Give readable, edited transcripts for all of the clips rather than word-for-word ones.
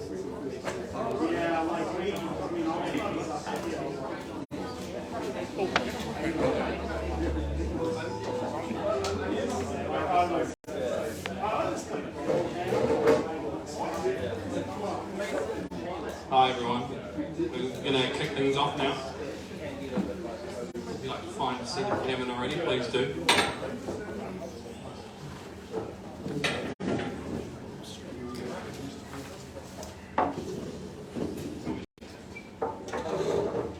Hi everyone, we're going to kick things off now. If you'd like to find a seat if you haven't already, please do.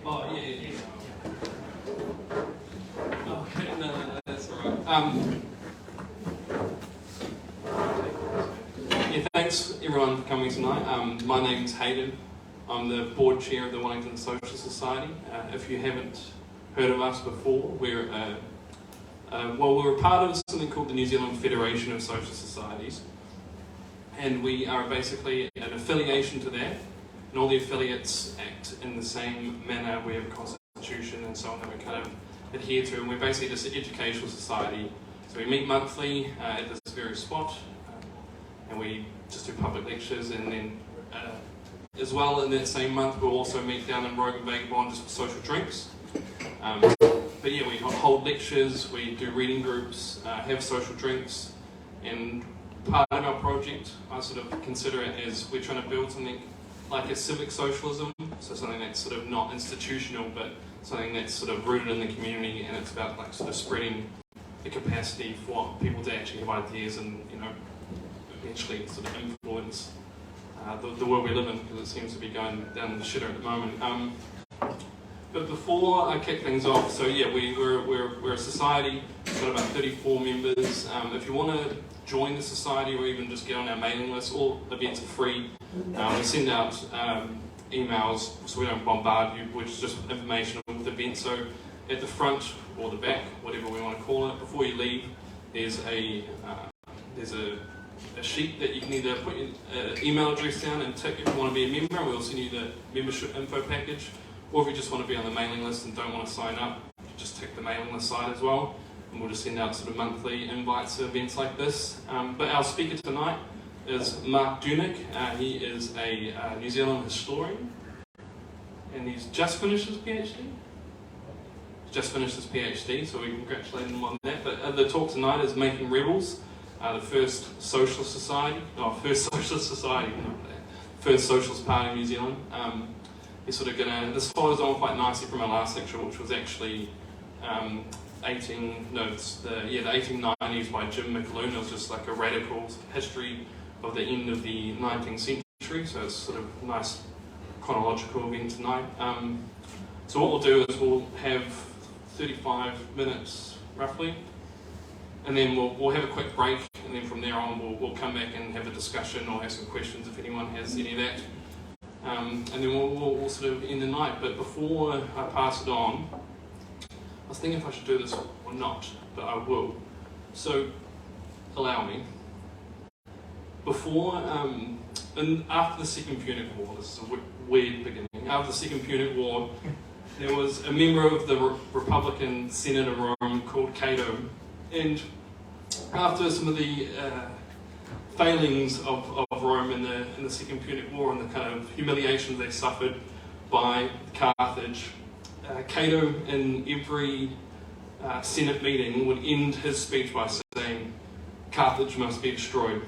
Oh yeah. Okay, no, that's alright. Thanks everyone for coming tonight. My name's Hayden. I'm the board chair of the Wellington Socialist Society. If you haven't heard of us before, we're a part of something called the New Zealand Federation of Socialist Societies, and we are basically an affiliation to that, and all the affiliates act in the same manner. We have a constitution and so on that we kind of adhere to, and we're basically just an educational society. So we meet monthly at this very spot, and we just do public lectures, and then as well in that same month we'll also meet down in Rome and Vagabond just for social drinks. But yeah, we hold lectures, we do reading groups, have social drinks, and part of our project, I sort of consider it as we're trying to build something like a civic socialism, so something that's sort of not institutional, but something that's sort of rooted in the community, and it's about like sort of spreading the capacity for people to actually have ideas and, you know, eventually sort of influence the world we live in, because it seems to be going down the shitter at the moment. But before I kick things off, so yeah, we're a society, we've got about 34 members. If you want to join the society or even just get on our mailing list, all events are free. We send out emails so we don't bombard you with just information with events. So at the front or the back, whatever we want to call it, before you leave, there's a sheet that you can either put your email address down and tick if you want to be a member, and we'll send you the membership info package. Or if you just want to be on the mailing list and don't want to sign up, just tick the mailing list side as well, and we'll just send out sort of monthly invites to events like this. But our speaker tonight is Mark Dunick. He is a New Zealand historian, and he's just finished his PhD. So we congratulate him on that. But the talk tonight is Making Rebels, the first socialist society, first socialist party in New Zealand. This follows on quite nicely from our last lecture, which was actually the 1890s by Jim McAloon. It was just like a radical history of the end of the 19th century, so it's sort of a nice chronological event tonight. So what we'll do is we'll have 35 minutes roughly, and then we'll have a quick break, and then from there on we'll come back and have a discussion or have some questions if anyone has any of that. And then we'll sort of end the night. But before I pass it on, I was thinking if I should do this or not, but I will. So, allow me. Before, and after the Second Punic War, this is a weird beginning, after the Second Punic War, there was a member of the Republican Senate of Rome called Cato, and after some of the failings of Rome in the Second Punic War and the kind of humiliations they suffered by Carthage, Cato in every Senate meeting would end his speech by saying, "Carthage must be destroyed,"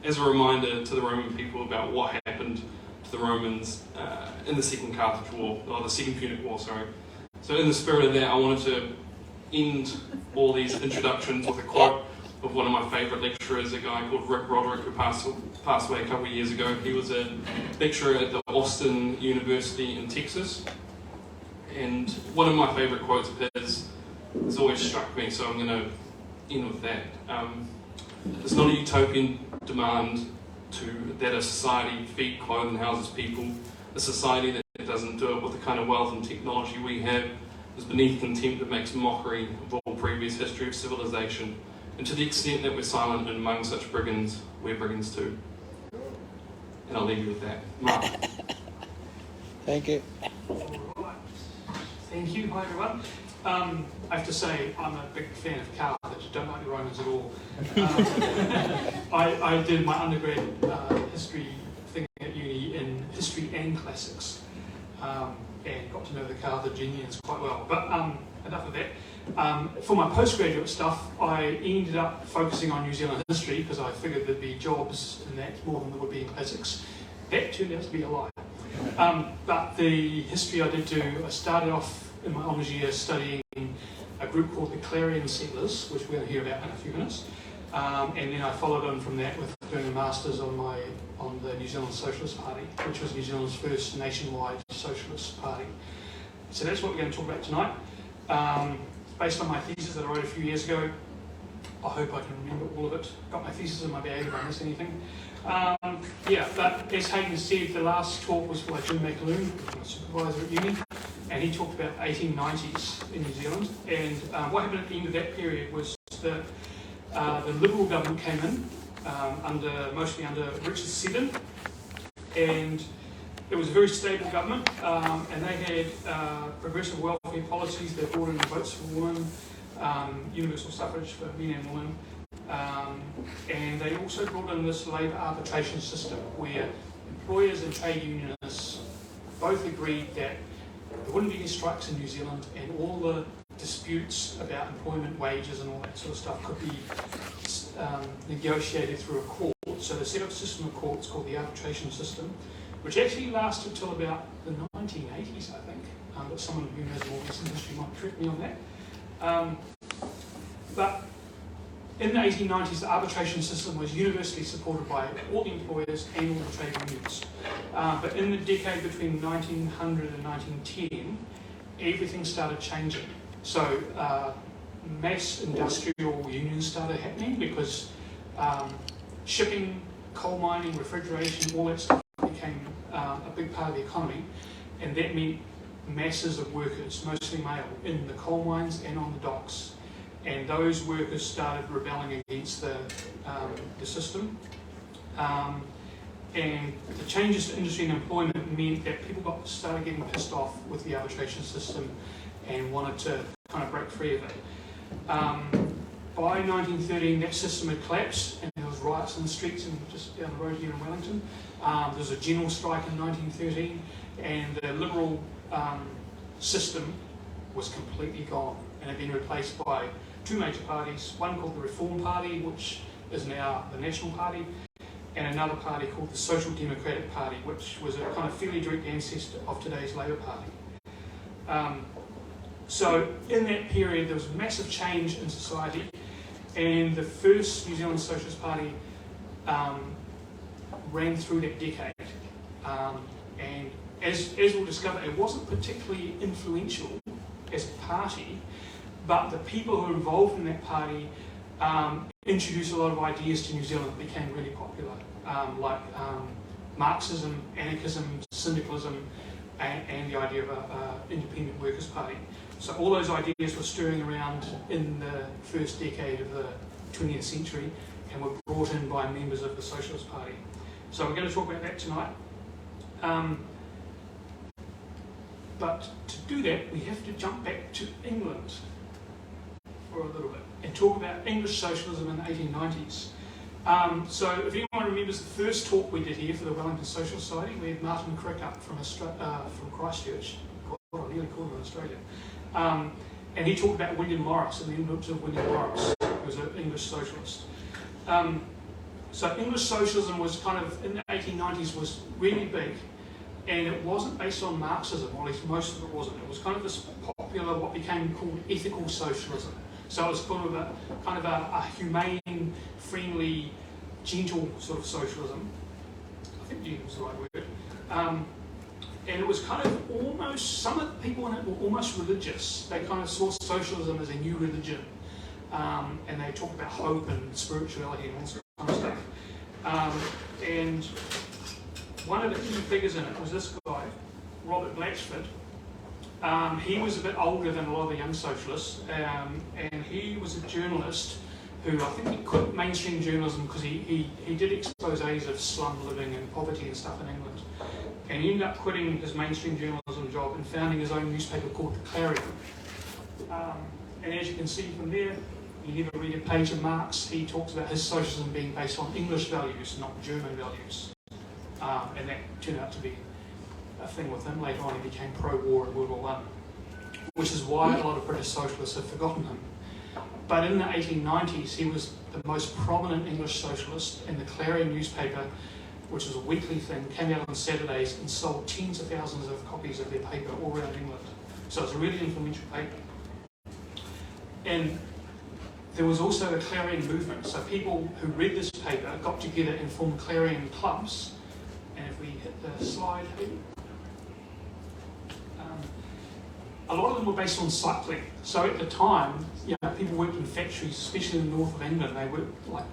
as a reminder to the Roman people about what happened to the Romans in the Second Carthage War, or the Second Punic War, sorry. So in the spirit of that, I wanted to end all these introductions with a quote of one of my favourite lecturers, a guy called Rick Roderick, who passed away a couple of years ago. He was a lecturer at the Austin University in Texas, and one of my favourite quotes of his has always struck me, so I'm going to end with that. It's not a utopian demand that a society feed, clothe and houses people. A society that doesn't do it with the kind of wealth and technology we have is beneath contempt that makes mockery of all previous history of civilization. And to the extent that we're silent and among such brigands, we're brigands too. And I'll leave you with that. Mark. Thank you. Thank you. Hi, everyone. I have to say, I'm a big fan of Carthage. I don't like the Romans at all. I did my undergrad history thing at uni in and got to know the Carthaginians quite well. But enough of that. For my postgraduate stuff, I ended up focusing on New Zealand history because I figured there'd be jobs in that more than there would be in classics. That turned out to be a lie. But the history I did do, I started off in my honours year studying a group called the Clarion Settlers, which we're going to hear about in a few minutes. And then I followed on from that with doing a master's on the New Zealand Socialist Party, which was New Zealand's first nationwide socialist party. So that's what we're going to talk about tonight. Based on my thesis that I wrote a few years ago, I hope I can remember all of it. Got my thesis in my bag if I miss anything. But as Hayden said, the last talk was by Jim McAloon, my supervisor at uni, and he talked about 1890s in New Zealand. And what happened at the end of that period was that the Liberal government came in, mostly under Richard Seddon, and it was a very stable government, and they had progressive welfare policies. They brought in votes for women, universal suffrage for men and women, and they also brought in this labour arbitration system where employers and trade unionists both agreed that there wouldn't be any strikes in New Zealand, and all the disputes about employment, wages and all that sort of stuff could be negotiated through a court. So they set up a system of courts called the arbitration system, which actually lasted till about the 1980s, I think. But someone who knows more recent history might correct me on that. But in the 1890s, the arbitration system was universally supported by all the employers and all the trade unions. But in the decade between 1900 and 1910, everything started changing. So mass industrial unions started happening because shipping, coal mining, refrigeration, all that stuff became a big part of the economy, and that meant masses of workers, mostly male, in the coal mines and on the docks. And those workers started rebelling against the system. And the changes to industry and employment meant that people started getting pissed off with the arbitration system and wanted to kind of break free of it. By 1913, that system had collapsed, and there was riots in the streets and just down the road here in Wellington. There was a general strike in 1913, and the Liberal system was completely gone and had been replaced by two major parties, one called the Reform Party, which is now the National Party, and another party called the Social Democratic Party, which was a kind of fairly direct ancestor of today's Labour Party. So in that period, there was massive change in society, and the first New Zealand Socialist Party ran through that decade. And as we'll discover, it wasn't particularly influential as a party, but the people who were involved in that party introduced a lot of ideas to New Zealand that became really popular, like Marxism, anarchism, syndicalism, and the idea of an independent workers' party. So all those ideas were stirring around in the first decade of the 20th century and were brought in by members of the Socialist Party. So we're going to talk about that tonight. But to do that, we have to jump back to England for a little bit and talk about English socialism in the 1890s. So if anyone remembers the first talk we did here for the Wellington Socialist Society, we had Martin Crick up from Christchurch. God, I nearly called him Australia. And he talked about William Morris and the influence of William Morris, who was an English socialist. So English socialism was kind of, in the 1890s, was really big, and it wasn't based on Marxism, or at least most of it wasn't. It was kind of this popular, what became called ethical socialism. So it was kind of a humane, friendly, gentle sort of socialism. I think gentle was the right word. And it was kind of almost, some of the people in it were almost religious. They kind of saw socialism as a new religion. And they talked about hope and spirituality and all sorts of stuff. And one of the key figures in it was this guy, Robert Blatchford. He was a bit older than a lot of the young socialists, and he was a journalist who, I think he quit mainstream journalism because he did exposés of slum living and poverty and stuff in England. And he ended up quitting his mainstream journalism job and founding his own newspaper called the Clarion. And as you can see from there, you never read a page of Marx. He talks about his socialism being based on English values, not German values. And that turned out to be a thing with him. Later on he became pro-war in World War I, which is why a lot of British socialists have forgotten him. But in the 1890s, he was the most prominent English socialist, and the Clarion newspaper, which was a weekly thing, came out on Saturdays and sold tens of thousands of copies of their paper all around England. So it's a really influential paper. And there was also a Clarion movement. So people who read this paper got together and formed Clarion clubs. And if we hit the slide, a lot of them were based on cycling. So at the time, people worked in factories, especially in the north of England. They worked like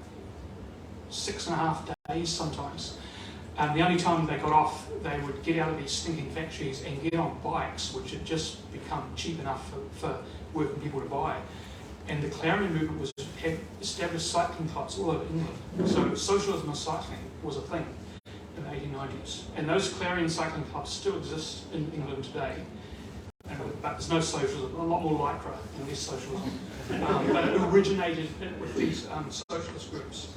6.5 days sometimes. And the only time they got off, they would get out of these stinking factories and get on bikes, which had just become cheap enough for working people to buy. And the Clarion movement had established cycling clubs all over England. So socialism and cycling was a thing in the 1890s. And those Clarion cycling clubs still exist in England today. But there's no socialism, a lot more lycra and less socialism. But it originated with these socialist groups.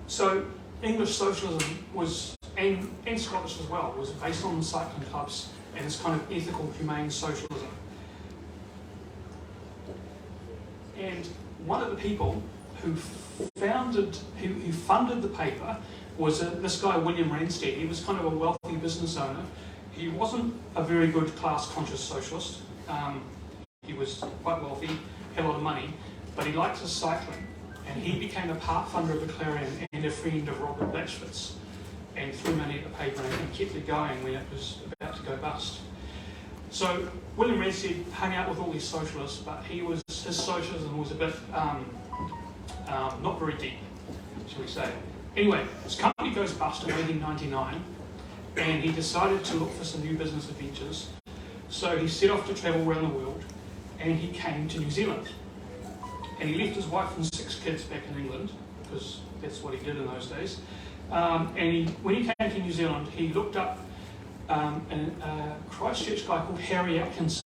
So English socialism was, and Scottish as well, was based on cycling clubs and this kind of ethical, humane socialism. And one of the people who funded the paper was this guy, William Ranstead. He was kind of a wealthy business owner. He wasn't a very good class-conscious socialist. He was quite wealthy, had a lot of money, but he liked his cycling. And he became a part funder of the Clarion and a friend of Robert Blatchford's, and threw money at the paper and kept it going when it was about to go bust. So William Ranstead hung out with all these socialists, but his socialism was a bit not very deep, shall we say. Anyway, his company goes bust in 1899, and he decided to look for some new business adventures. So he set off to travel around the world, and he came to New Zealand. And he left his wife and 6 kids back in England, because that's what he did in those days. When he came to New Zealand, he looked up a Christchurch guy called Harry Atkinson,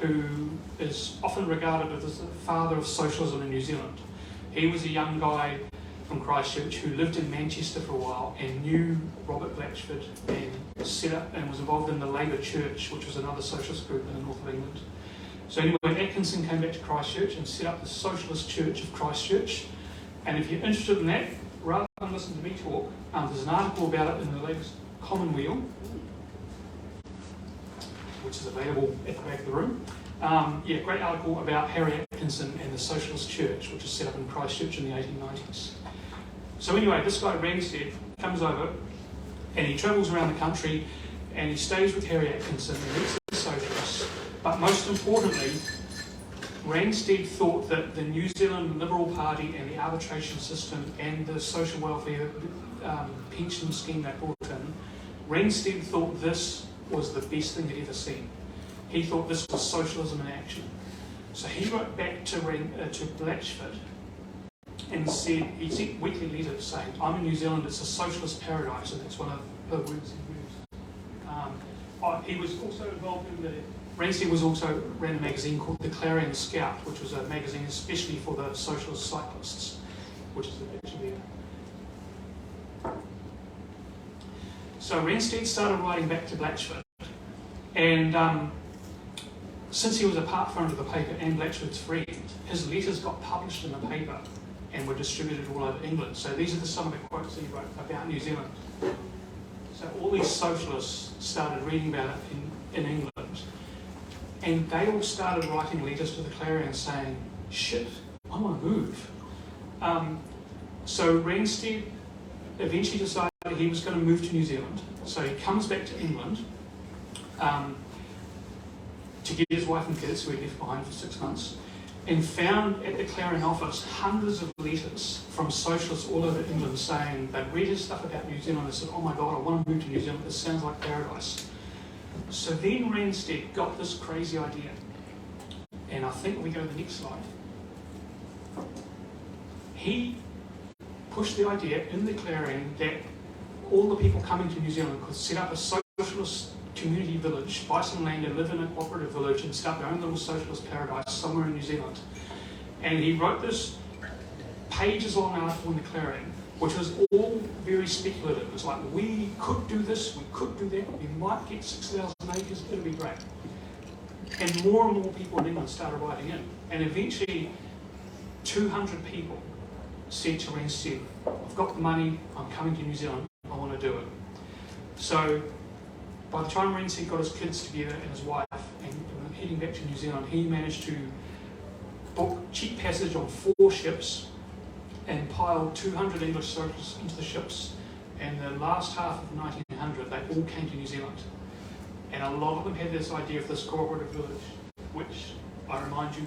who is often regarded as the father of socialism in New Zealand. He was a young guy from Christchurch who lived in Manchester for a while and knew Robert Blatchford and set up and was involved in the Labour Church, which was another socialist group in the north of England. So anyway, Atkinson came back to Christchurch and set up the Socialist Church of Christchurch. And if you're interested in that, rather than listen to me talk, there's an article about it in the latest Commonweal, which is available at the back of the room. Great article about Harry Atkinson and the Socialist Church, which was set up in Christchurch in the 1890s. So anyway, this guy Ranstead comes over and he travels around the country and he stays with Harry Atkinson and meets the socialists. But most importantly, Ranstead thought that the New Zealand Liberal Party and the arbitration system and the social welfare pension scheme they brought in, Ranstead thought this was the best thing he'd ever seen. He thought this was socialism in action. So he wrote back to Blatchford and said, he sent weekly letters saying, I'm in New Zealand, it's a socialist paradise, and that's one of the words he used. He was also involved in Ranstead ran a magazine called the Clarion Scout, which was a magazine especially for the socialist cyclists, which is actually there. So Ranstead started writing back to Blatchford, and since he was a part funder of the paper and Blatchford's friend, his letters got published in the paper and were distributed all over England. So these are some of the quotes he wrote about New Zealand. So all these socialists started reading about it in England, and they all started writing letters to the Clarion saying, shit, I want to move. So Ranstead eventually decided he was going to move to New Zealand. So he comes back to England to get his wife and kids, who he left behind for 6 months, and found at the Clarion office hundreds of letters from socialists all over England saying they'd read his stuff about New Zealand and said, oh my God, I want to move to New Zealand, this sounds like paradise. So then Ranstead got this crazy idea, and I think we go to the next slide. He pushed the idea in the Clarion that all the people coming to New Zealand could set up a socialist community village, buy some land and live in a cooperative village and start their own little socialist paradise somewhere in New Zealand. And he wrote this pages-long article in the Clarion, which was all very speculative. It was like, we could do this, we could do that, we might get 6,000 acres, it'll be great. And more people in England started writing in. And eventually, 200 people said to Randstead, I've got the money, I'm coming to New Zealand, I want to do it. So, by the time Randstead got his kids together and his wife, and heading back to New Zealand, he managed to book cheap passage on 4 ships and piled 200 English soldiers into the ships. And the last half of 1900, they all came to New Zealand. And a lot of them had this idea of this cooperative village, which, I remind you,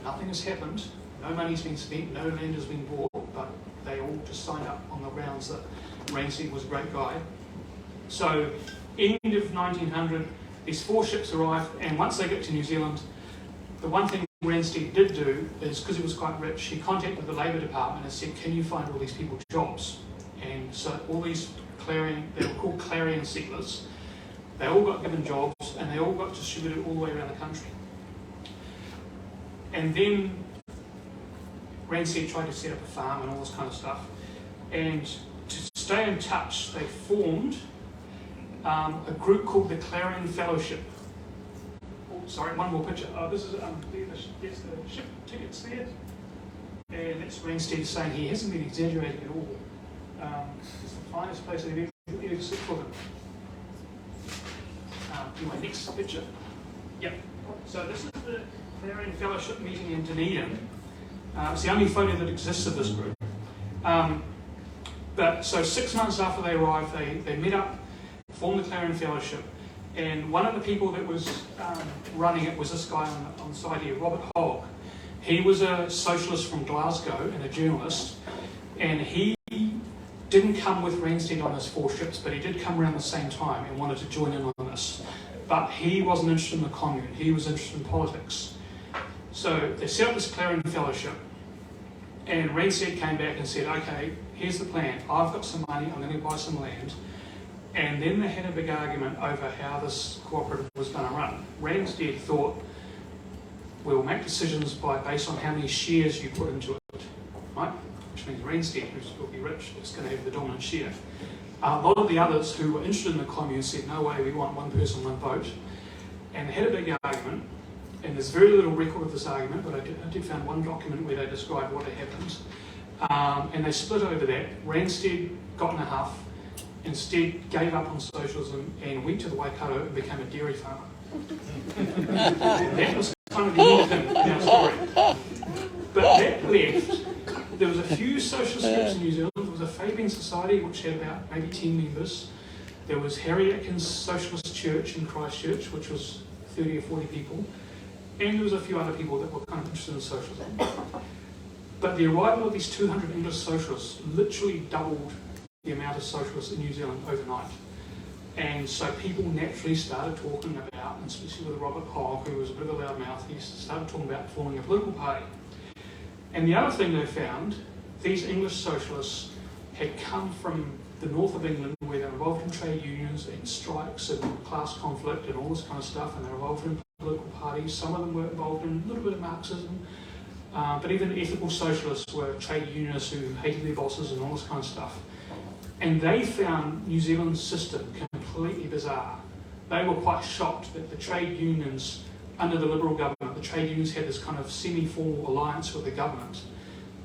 nothing has happened, no money's been spent, no land has been bought, but they all just signed up on the grounds that Randstead was a great guy. So, end of 1900, these 4 ships arrived, and once they get to New Zealand, the one thing Randstead did do is, because he was quite rich, he contacted the Labour Department and said, can you find all these people jobs? And so all these Clarion, they were called Clarion Settlers, they all got given jobs and they all got distributed all the way around the country. And then Randstead tried to set up a farm and all this kind of stuff. And to stay in touch, they formed a group called the Clarion Fellowship. Oh, sorry, one more picture. Oh, this is there's the ship tickets there. And that's Randstead saying he hasn't been exaggerating at all. It's the finest place they've ever set foot in. Anyway, next picture. Yep. So this is the Clarion Fellowship meeting in Dunedin. It's the only photo that exists of this group. But so 6 months after they arrived, they met up, formed the Clarion Fellowship, and one of the people that was running it was this guy on the side here, Robert Hogg. He was a socialist from Glasgow and a journalist, and he didn't come with Randstead on his 4 ships, but he did come around the same time and wanted to join in on this. But he wasn't interested in the commune, he was interested in politics. So they set up this Clarion Fellowship, and Randstead came back and said, okay, here's the plan, I've got some money, I'm going to buy some land. And then they had a big argument over how this cooperative was going to run. Randstead thought, we'll make decisions based on how many shares you put into it, right? Which means Randstead, who will be rich, is going to have the dominant share. A lot of the others who were interested in the commune said, no way, we want one person, one vote. And they had a big argument, and there's very little record of this argument, but I did find one document where they described what had happened. And they split over that. Randstead got in a huff, instead gave up on socialism and went to the Waikato and became a dairy farmer. That was kind of the end of him in our story. But that left, there was a few socialist groups in New Zealand. There was a Fabian Society, which had about maybe 10 members. There was Harry Atkin's Socialist Church in Christchurch, which was 30 or 40 people. And there was a few other people that were kind of interested in socialism. But the arrival of these 200 English socialists literally doubled the amount of socialists in New Zealand overnight. And so people naturally started talking about, and especially with Robert Hogg, who was a bit of a loudmouth, he started talking about forming a political party. And the other thing they found, these English socialists had come from the north of England, where they were involved in trade unions and strikes and class conflict and all this kind of stuff, and they were involved in political parties. Some of them were involved in a little bit of Marxism, but even ethical socialists were trade unionists who hated their bosses and all this kind of stuff. And they found New Zealand's system completely bizarre. They were quite shocked that the trade unions, under the Liberal government, the trade unions had this kind of semi-formal alliance with the government,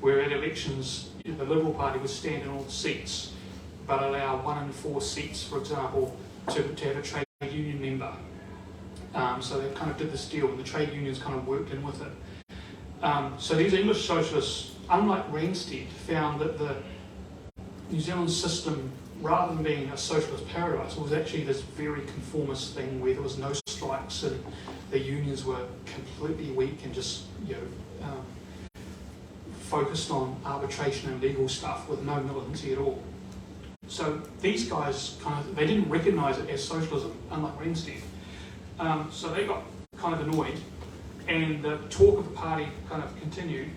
where at elections, the Liberal Party would stand in all the seats, but allow 1 in 4 seats, for example, to have a trade union member. So they kind of did this deal, and the trade unions kind of worked in with it. So these English socialists, unlike Randstead, found that the New Zealand system, rather than being a socialist paradise, was actually this very conformist thing where there was no strikes and the unions were completely weak and just focused on arbitration and legal stuff with no militancy at all. So these guys they didn't recognise it as socialism, unlike Randstead. So they got kind of annoyed, and the talk of the party kind of continued.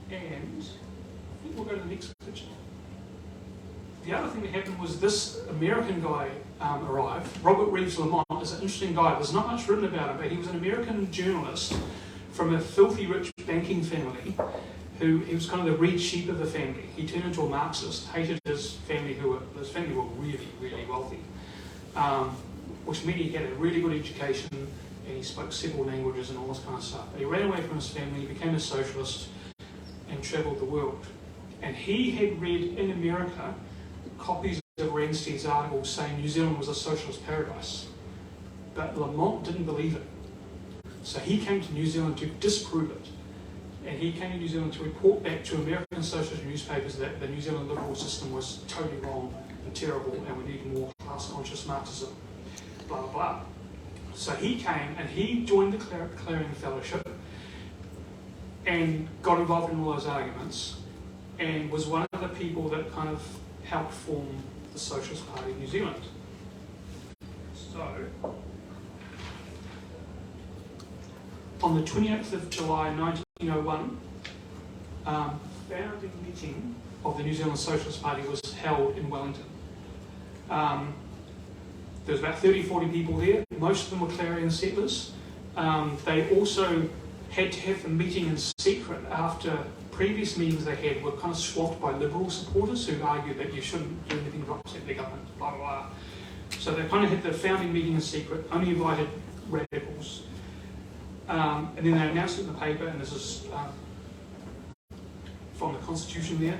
And I think we'll go to the next picture. The other thing that happened was this American guy arrived. Robert Reeves Lamont is an interesting guy. There's not much written about him, but he was an American journalist from a filthy rich banking family, he was kind of the red sheep of the family. He turned into a Marxist, hated his family, his family were really, really wealthy, which meant he had a really good education and he spoke several languages and all this kind of stuff. But he ran away from his family, became a socialist, and travelled the world. And he had read in America copies of Randsted's articles saying New Zealand was a socialist paradise. But Lamont didn't believe it. So he came to New Zealand to disprove it. And he came to New Zealand to report back to American socialist newspapers that the New Zealand liberal system was totally wrong and terrible and we need more class-conscious Marxism, blah, blah, blah. So he came and he joined the Clarion Fellowship and got involved in all those arguments and was one of the people that kind of helped form the Socialist Party of New Zealand. So, on the 28th of July 1901, founding meeting of the New Zealand Socialist Party was held in Wellington. There was about 30-40 people there. Most of them were Clarion Settlers. They also had to have the meeting in secret after previous meetings they had were kind of swamped by Liberal supporters who argued that you shouldn't do anything to upset the government, blah, blah, blah. So they kind of had the founding meeting in secret, only invited radicals. And then they announced it in the paper, and this is from the Constitution there.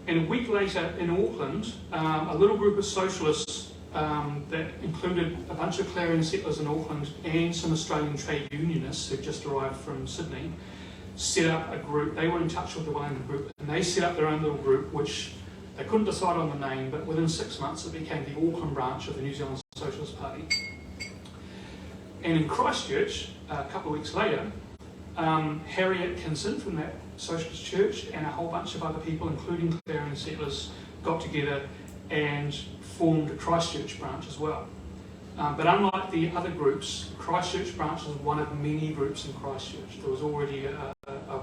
And a week later in Auckland, a little group of socialists that included a bunch of Clarion Settlers in Auckland and some Australian trade unionists who just arrived from Sydney, set up a group. They were in touch with the Wellington group, and they set up their own little group, which they couldn't decide on the name, but within 6 months it became the Auckland branch of the New Zealand Socialist Party. And in Christchurch, a couple of weeks later, Harry Atkinson from that socialist church and a whole bunch of other people, including Clarion Settlers, got together and formed a Christchurch branch as well. But unlike the other groups, Christchurch branch was one of many groups in Christchurch. There was already a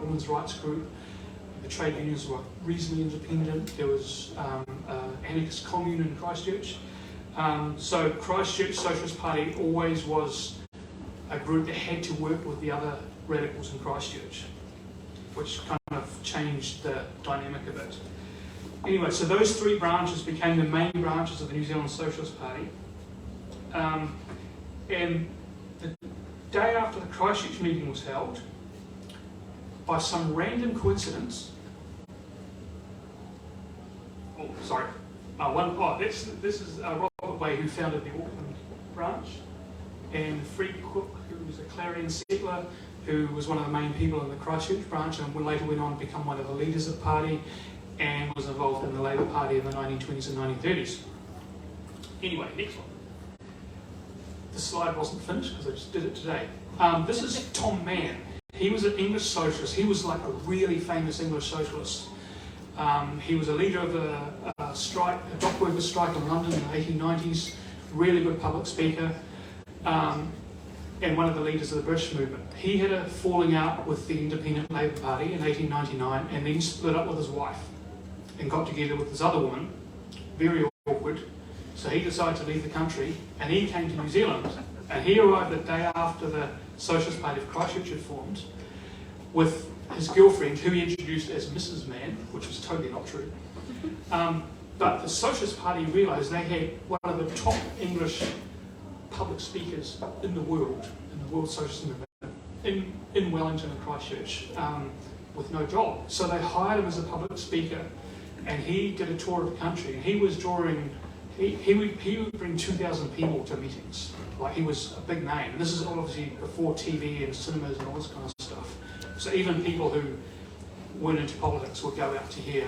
women's rights group. The trade unions were reasonably independent. There was an anarchist commune in Christchurch. So Christchurch Socialist Party always was a group that had to work with the other radicals in Christchurch, which kind of changed the dynamic of it. Anyway, so those three branches became the main branches of the New Zealand Socialist Party. And the day after the Christchurch meeting was held, by some random coincidence, this is Robert Way, who founded the Auckland branch, and Fred Cook, who was a Clarion settler, who was one of the main people in the Christchurch branch, and later went on to become one of the leaders of the party, and was involved in the Labour Party in the 1920s and 1930s. Anyway, next one. The slide wasn't finished because I just did it today. This is Tom Mann. He was an English socialist. He was like a really famous English socialist. He was a leader of a strike, a dock workers' strike in London in the 1890s, really good public speaker, and one of the leaders of the British movement. He had a falling out with the Independent Labour Party in 1899 and then split up with his wife and got together with this other woman, very awkward. So he decided to leave the country and he came to New Zealand, and he arrived the day after the Socialist Party of Christchurch had formed with his girlfriend, who he introduced as Mrs. Mann, which was totally not true. But the Socialist Party realised they had one of the top English public speakers in the world socialist movement, in Wellington and Christchurch, with no job. So they hired him as a public speaker, and he did a tour of the country, and he was drawing, he would bring 2,000 people to meetings. Like, he was a big name. And this is obviously before TV and cinemas and all this kind of stuff. So even people who weren't into politics would go out to hear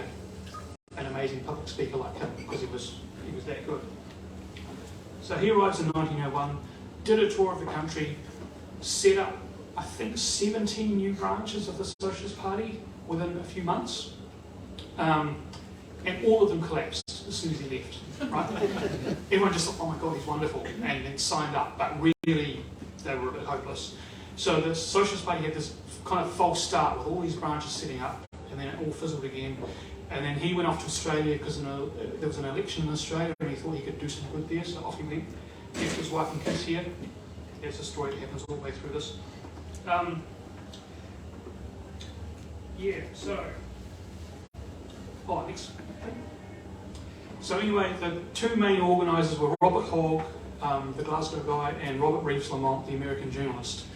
an amazing public speaker like him because he was that good. So he arrives in 1901, did a tour of the country, set up, I think, 17 new branches of the Socialist Party within a few months, and all of them collapsed as soon as he left. Right? Everyone just thought, oh my God, he's wonderful, and then signed up, but really they were a bit hopeless. So the Socialist Party had this kind of false start with all these branches setting up, and then it all fizzled again. And then he went off to Australia because there was an election in Australia and he thought he could do some good there, so off he went. Left his wife and kids here. There's a story that happens all the way through this. Yeah, so, next. So anyway, the two main organisers were Robert Hogg, the Glasgow guy, and Robert Reeves Lamont, the American journalist.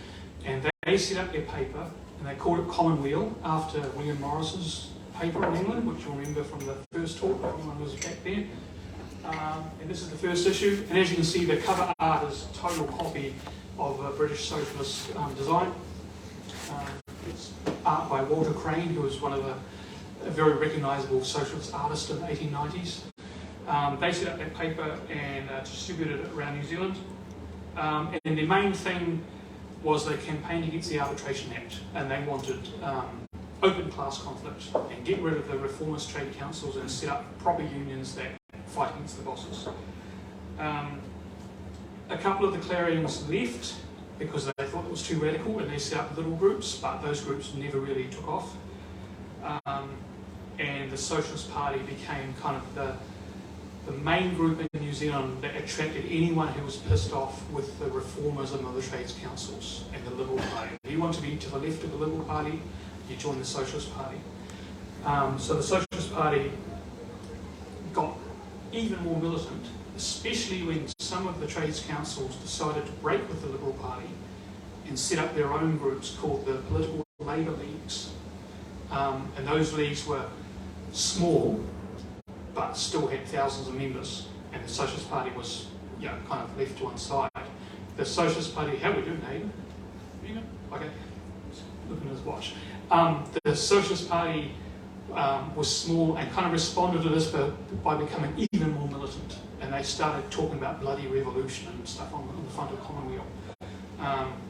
And they set up their paper, and they called it Commonweal, after William Morris's paper in England, which you'll remember from the first talk, if anyone was back there. And this is the first issue, and as you can see, the cover art is a total copy of a British socialist design. It's art by Walter Crane, who was one of a very recognisable socialist artist in the 1890s. They set up that paper and distributed it around New Zealand. And their main thing was they campaigned against the Arbitration Act, and they wanted open class conflict and get rid of the reformist trade councils and set up proper unions that fight against the bosses. A couple of the Clarions left because they thought it was too radical, and they set up little groups, but those groups never really took off. And the Socialist Party became kind of the main group in New Zealand that attracted anyone who was pissed off with the reformism of the trades councils and the Liberal Party. If you want to be to the left of the Liberal Party, you join the Socialist Party. So the Socialist Party got even more militant, especially when some of the trades councils decided to break with the Liberal Party and set up their own groups called the Political Labour Leagues. And those leagues were small, but still had thousands of members, and the Socialist Party was, kind of left to one side. The Socialist Party, how we doing, neighbour? You good? Okay. Looking at his watch. The Socialist Party was small and kind of responded to this by becoming even more militant, and they started talking about bloody revolution and stuff on the front of Commonweal.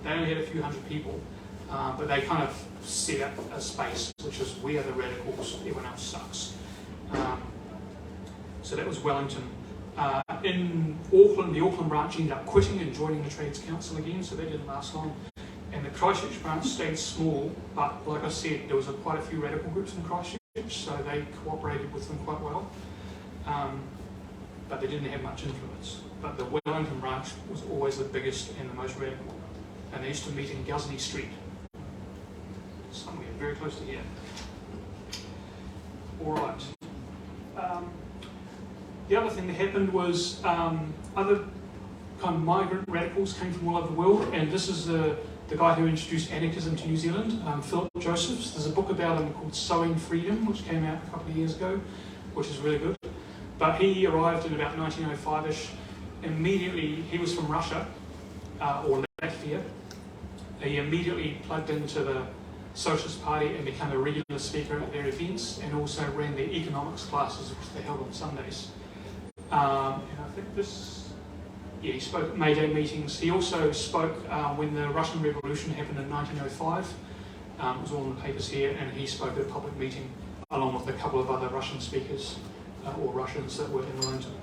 They only had a few hundred people, but they kind of set up a space which was, we are the radicals, everyone else sucks. So that was Wellington. In Auckland, the Auckland branch ended up quitting and joining the Trades Council again, so that didn't last long. And the Christchurch branch stayed small, but like I said, there was quite a few radical groups in Christchurch, so they cooperated with them quite well. But they didn't have much influence. But the Wellington branch was always the biggest and the most radical. And they used to meet in Gusney Street, somewhere very close to here. All right. The other thing that happened was other kind of migrant radicals came from all over the world, and this is the guy who introduced anarchism to New Zealand, Philip Josephs. There's a book about him called Sowing Freedom, which came out a couple of years ago, which is really good. But he arrived in about 1905-ish. Immediately, he was from Russia, or Latvia. He immediately plugged into the Socialist Party and became a regular speaker at their events, and also ran their economics classes, which they held on Sundays. And I think he spoke at May Day meetings. He also spoke when the Russian Revolution happened in 1905. It was all in the papers here, and he spoke at a public meeting along with a couple of other Russian speakers, or Russians that were in Wellington.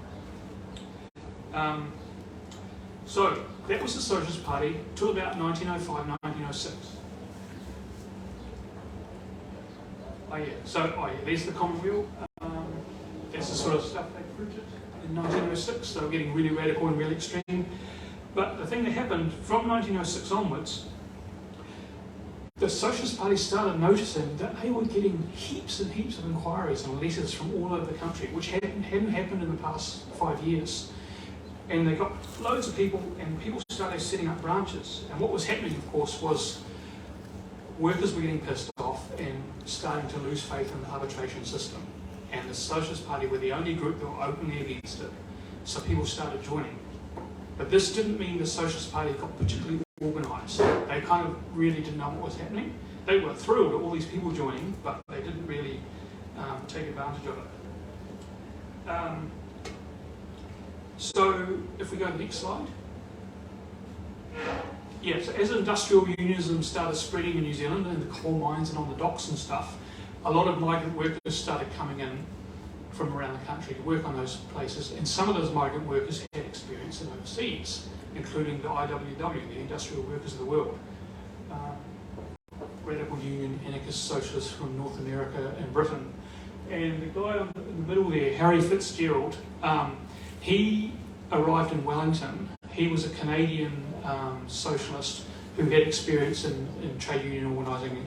So that was the Socialist Party till about 1905, 1906. There's the Commonweal. That's the sort of stuff they printed in 1906. They were getting really radical and really extreme. But the thing that happened from 1906 onwards, the Socialist Party started noticing that they were getting heaps and heaps of inquiries and letters from all over the country, which hadn't happened in the past 5 years. And they got loads of people, and people started setting up branches. And what was happening, of course, was workers were getting pissed off and starting to lose faith in the arbitration system. And the Socialist Party were the only group that were openly against it. So people started joining. But this didn't mean the Socialist Party got particularly organised. They kind of really didn't know what was happening. They were thrilled at all these people joining, but they didn't really take advantage of it. So if we go to the next slide. Yeah, so as industrial unionism started spreading in New Zealand, in the coal mines and on the docks and stuff, a lot of migrant workers started coming in from around the country to work on those places, and some of those migrant workers had experience in overseas, including the IWW, the Industrial Workers of the World, radical union, anarchist socialists from North America and Britain. And the guy in the middle there, Harry Fitzgerald, he arrived in Wellington. He was a Canadian socialist who had experience in trade union organising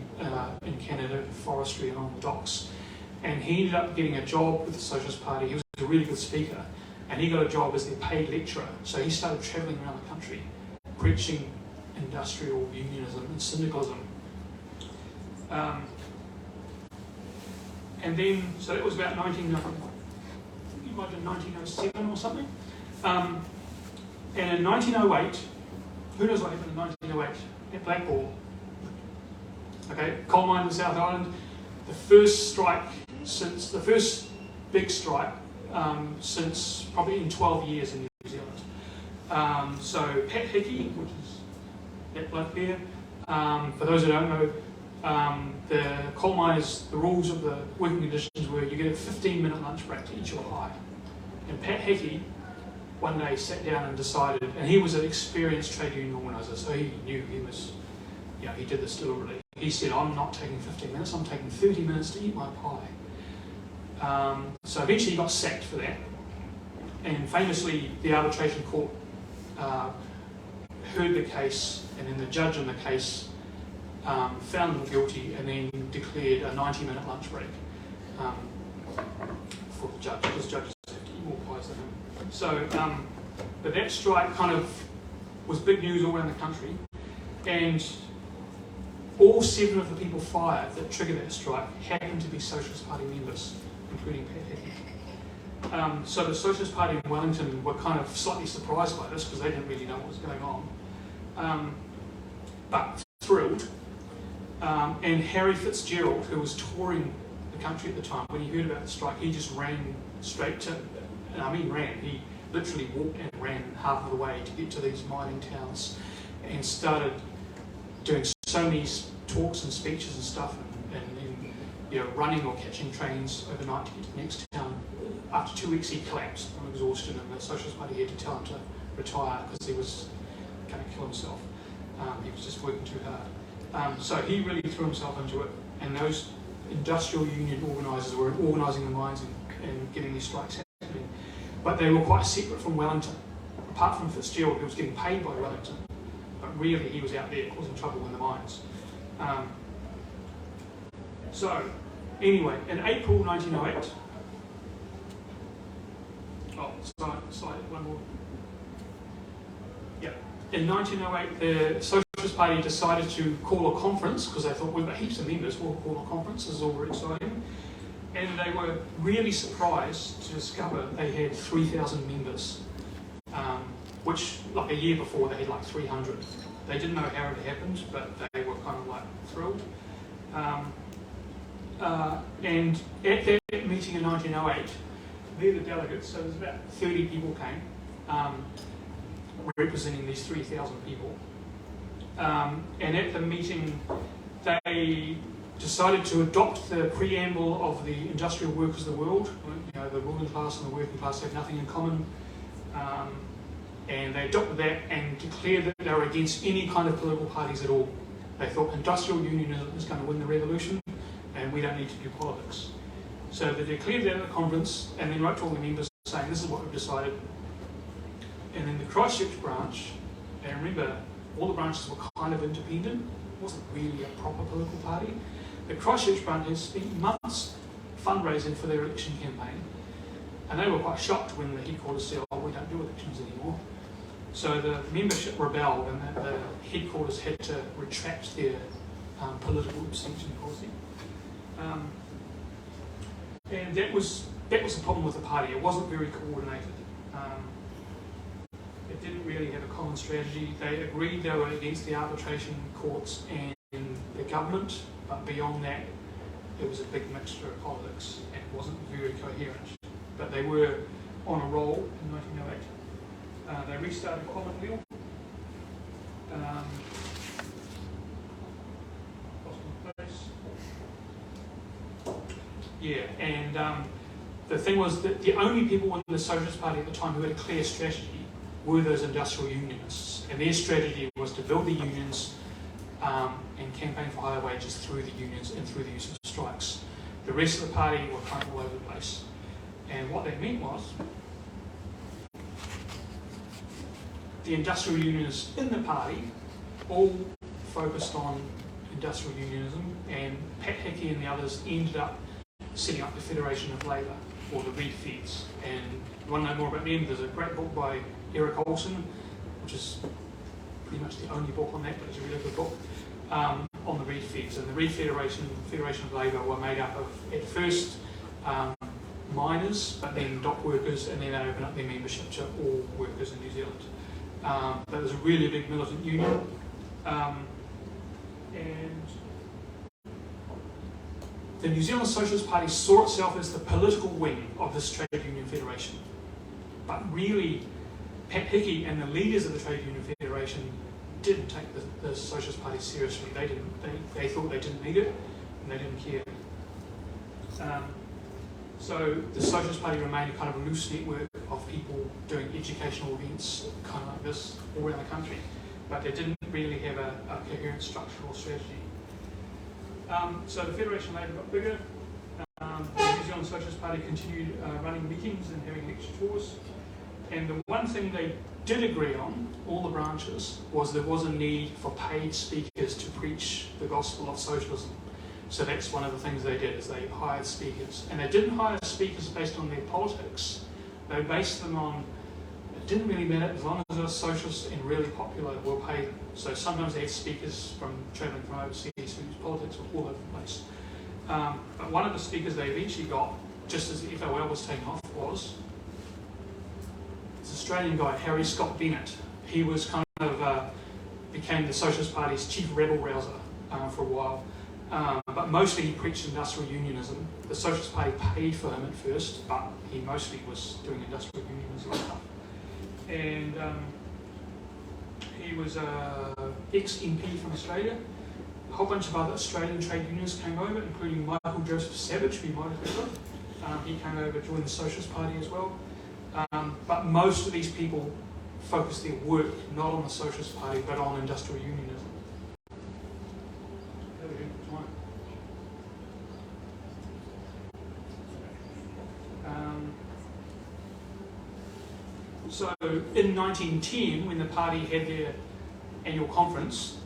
in Canada, forestry and on the docks. And he ended up getting a job with the Socialist Party. He was a really good speaker, and he got a job as their paid lecturer. So he started travelling around the country, preaching industrial unionism and syndicalism. And then, so that was about 1907 or something. And in 1908, who knows what happened in 1908 at Blackball? Okay, coal mine in South Island. The first strike since, the first big strike since probably in 12 years in New Zealand. So Pat Hickey, which is that bloke there, for those who don't know, the coal miners, the rules of the working conditions were you get a 15-minute lunch break to eat your pie. And Pat Hickey one day sat down and decided, and he was an experienced trade union organiser, so he knew he was, he did this deliberately. He said, I'm not taking 15 minutes, I'm taking 30 minutes to eat my pie. So eventually he got sacked for that. And famously, the arbitration court heard the case, and then the judge in the case found him guilty and then declared a 90-minute lunch break for the judge, because judges have to eat more pies than him. So, but that strike kind of was big news all around the country, and all 7 of the people fired that triggered that strike happened to be Socialist Party members, including Pat Hickey. So the Socialist Party in Wellington were kind of slightly surprised by this because they didn't really know what was going on, but thrilled. And Harry Fitzgerald, who was touring the country at the time, when he heard about the strike, he just ran straight to, and I mean ran, he literally walked and ran half of the way to get to these mining towns and started doing so many talks and speeches and stuff, and running or catching trains overnight to get to the next town. After 2 weeks he collapsed from exhaustion, and the Socialist Party had to tell him to retire because he was going to kill himself. He was just working too hard. So he really threw himself into it, and those industrial union organisers were organising the mines and getting these strikes happening. But they were quite separate from Wellington. Apart from Fitzgerald, who was getting paid by Wellington, but really he was out there causing trouble in the mines. So anyway, in April 1908, slide one more. Yeah, in 1908, the Socialist Party decided to call a conference because they thought, we've got heaps of members, we'll call a conference, this is all very exciting. And they were really surprised to discover they had 3,000 members, which like a year before they had like 300. They didn't know how it happened, but they were kind of like thrilled. And at that meeting in 1908, they're the delegates, so there's about 30 people came, representing these 3,000 people. And at the meeting, they decided to adopt the preamble of the industrial workers of the world. The ruling class and the working class have nothing in common. And they adopted that and declared that they were against any kind of political parties at all. They thought industrial unionism is going to win the revolution, and we don't need to do politics. So they declared that at the conference, and then wrote to all the members saying, this is what we've decided. And then the Christchurch branch, and remember, all the branches were kind of independent. It wasn't really a proper political party. The Christchurch branch has spent months fundraising for their election campaign, and they were quite shocked when the headquarters said, oh, we don't do elections anymore. So the membership rebelled, and the headquarters had to retract their political abstention policy. And that was the problem with the party. It wasn't very coordinated. It didn't really have a common strategy. They agreed they were against the arbitration courts and the government, but beyond that, it was a big mixture of politics and it wasn't very coherent. But they were on a roll in 1908. They restarted Commonweal. Lost my place. Yeah, and the thing was that the only people in the Socialist Party at the time who had a clear strategy were those industrial unionists, and their strategy was to build the unions and campaign for higher wages through the unions and through the use of strikes. The rest of the party were kind of all over the place, and what that meant was the industrial unionists in the party all focused on industrial unionism, and Pat Hickey and the others ended up setting up the Federation of Labour, or the Red Feds. And if you want to know more about them, there's a great book by Eric Olson, which is pretty much the only book on that, but it's a really good book, on the Red Feds. And the Red Federation of Labour were made up of, at first, miners, but then dock workers, and then they opened up their membership to all workers in New Zealand. But it was a really big militant union. And the New Zealand Socialist Party saw itself as the political wing of this trade union federation. But really, Pat Hickey and the leaders of the Trade Union Federation didn't take the Socialist Party seriously. They thought they didn't need it, and they didn't care. So the Socialist Party remained a kind of a loose network of people doing educational events, kind of like this, all around the country. But they didn't really have a coherent structural strategy. So the Federation of Labour got bigger. The New Zealand Socialist Party continued running meetings and having lecture tours. And the one thing they did agree on, all the branches, was there was a need for paid speakers to preach the gospel of socialism. So that's one of the things they did, is they hired speakers. And they didn't hire speakers based on their politics. They based them on, it didn't really matter, as long as they were socialist and really popular, we'll pay them. So sometimes they had speakers travelling from overseas whose politics were all over the place. But one of the speakers they eventually got, just as the FOL was taking off, was this Australian guy, Harry Scott Bennett. He was kind of, became the Socialist Party's chief rebel-rouser for a while. But mostly he preached industrial unionism. The Socialist Party paid for him at first, but he mostly was doing industrial unionism stuff. And he was an ex-MP from Australia. A whole bunch of other Australian trade unionists came over, including Michael Joseph Savage, who you might have heard of. He came over to join the Socialist Party as well. But most of these people focused their work not on the Socialist Party, but on industrial unionism. So in 1910, when the party had their annual conference,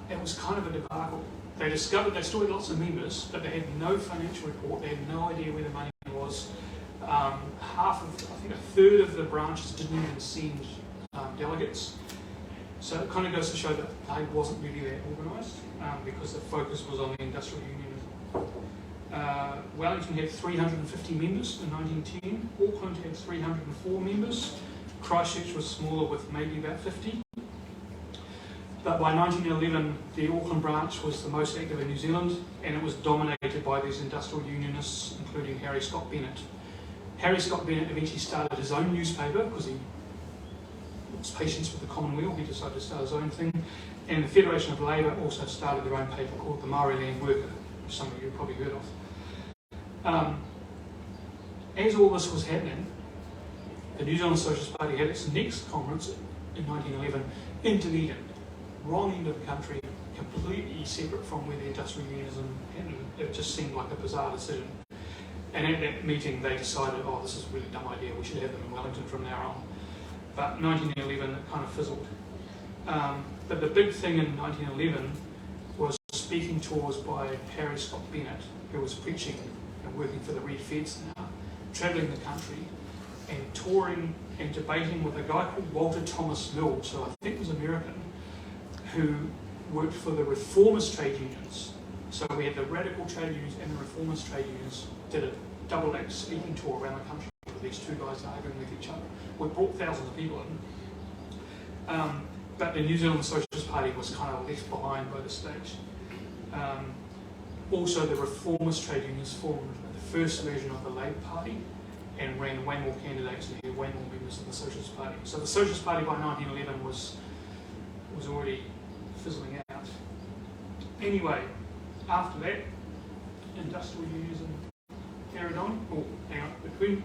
it was kind of a debacle. They discovered they still had lots of members, but they had no financial report. They had no idea where the money was. I think a third of the branches didn't even send delegates. So it kind of goes to show that they wasn't really that organised because the focus was on the industrial unionism. Wellington had 350 members in 1910. Auckland had 304 members. Christchurch was smaller with maybe about 50. But by 1911, the Auckland branch was the most active in New Zealand, and it was dominated by these industrial unionists, including Harry Scott Bennett. Harry Scott Bennett eventually started his own newspaper because he was patience with the Commonweal. He decided to start his own thing. And the Federation of Labour also started their own paper called the Maori Worker, which some of you have probably heard of. As all this was happening, the New Zealand Socialist Party had its next conference in 1911 in Dunedin, wrong end of the country, completely separate from where the industrial unionism happened. It just seemed like a bizarre decision. And at that meeting, they decided, oh, this is a really dumb idea, we should have them in Wellington from now on. But 1911, it kind of fizzled. But the big thing in 1911 was speaking tours by Harry Scott Bennett, who was preaching and working for the Red Feds now, travelling the country and touring and debating with a guy called Walter Thomas Mills, who I think was American, who worked for the reformist trade unions. So we had the radical trade unions and the reformist trade unions did a double-act speaking tour around the country with these two guys arguing with each other. We brought thousands of people in. But the New Zealand Socialist Party was kind of left behind by this stage. Also, the reformist trade unions formed the first version of the Labour Party and ran way more candidates and had way more members of the Socialist Party. So the Socialist Party by 1911 was already fizzling out. Anyway, after that, industrial unionism carried on. Oh, hang on,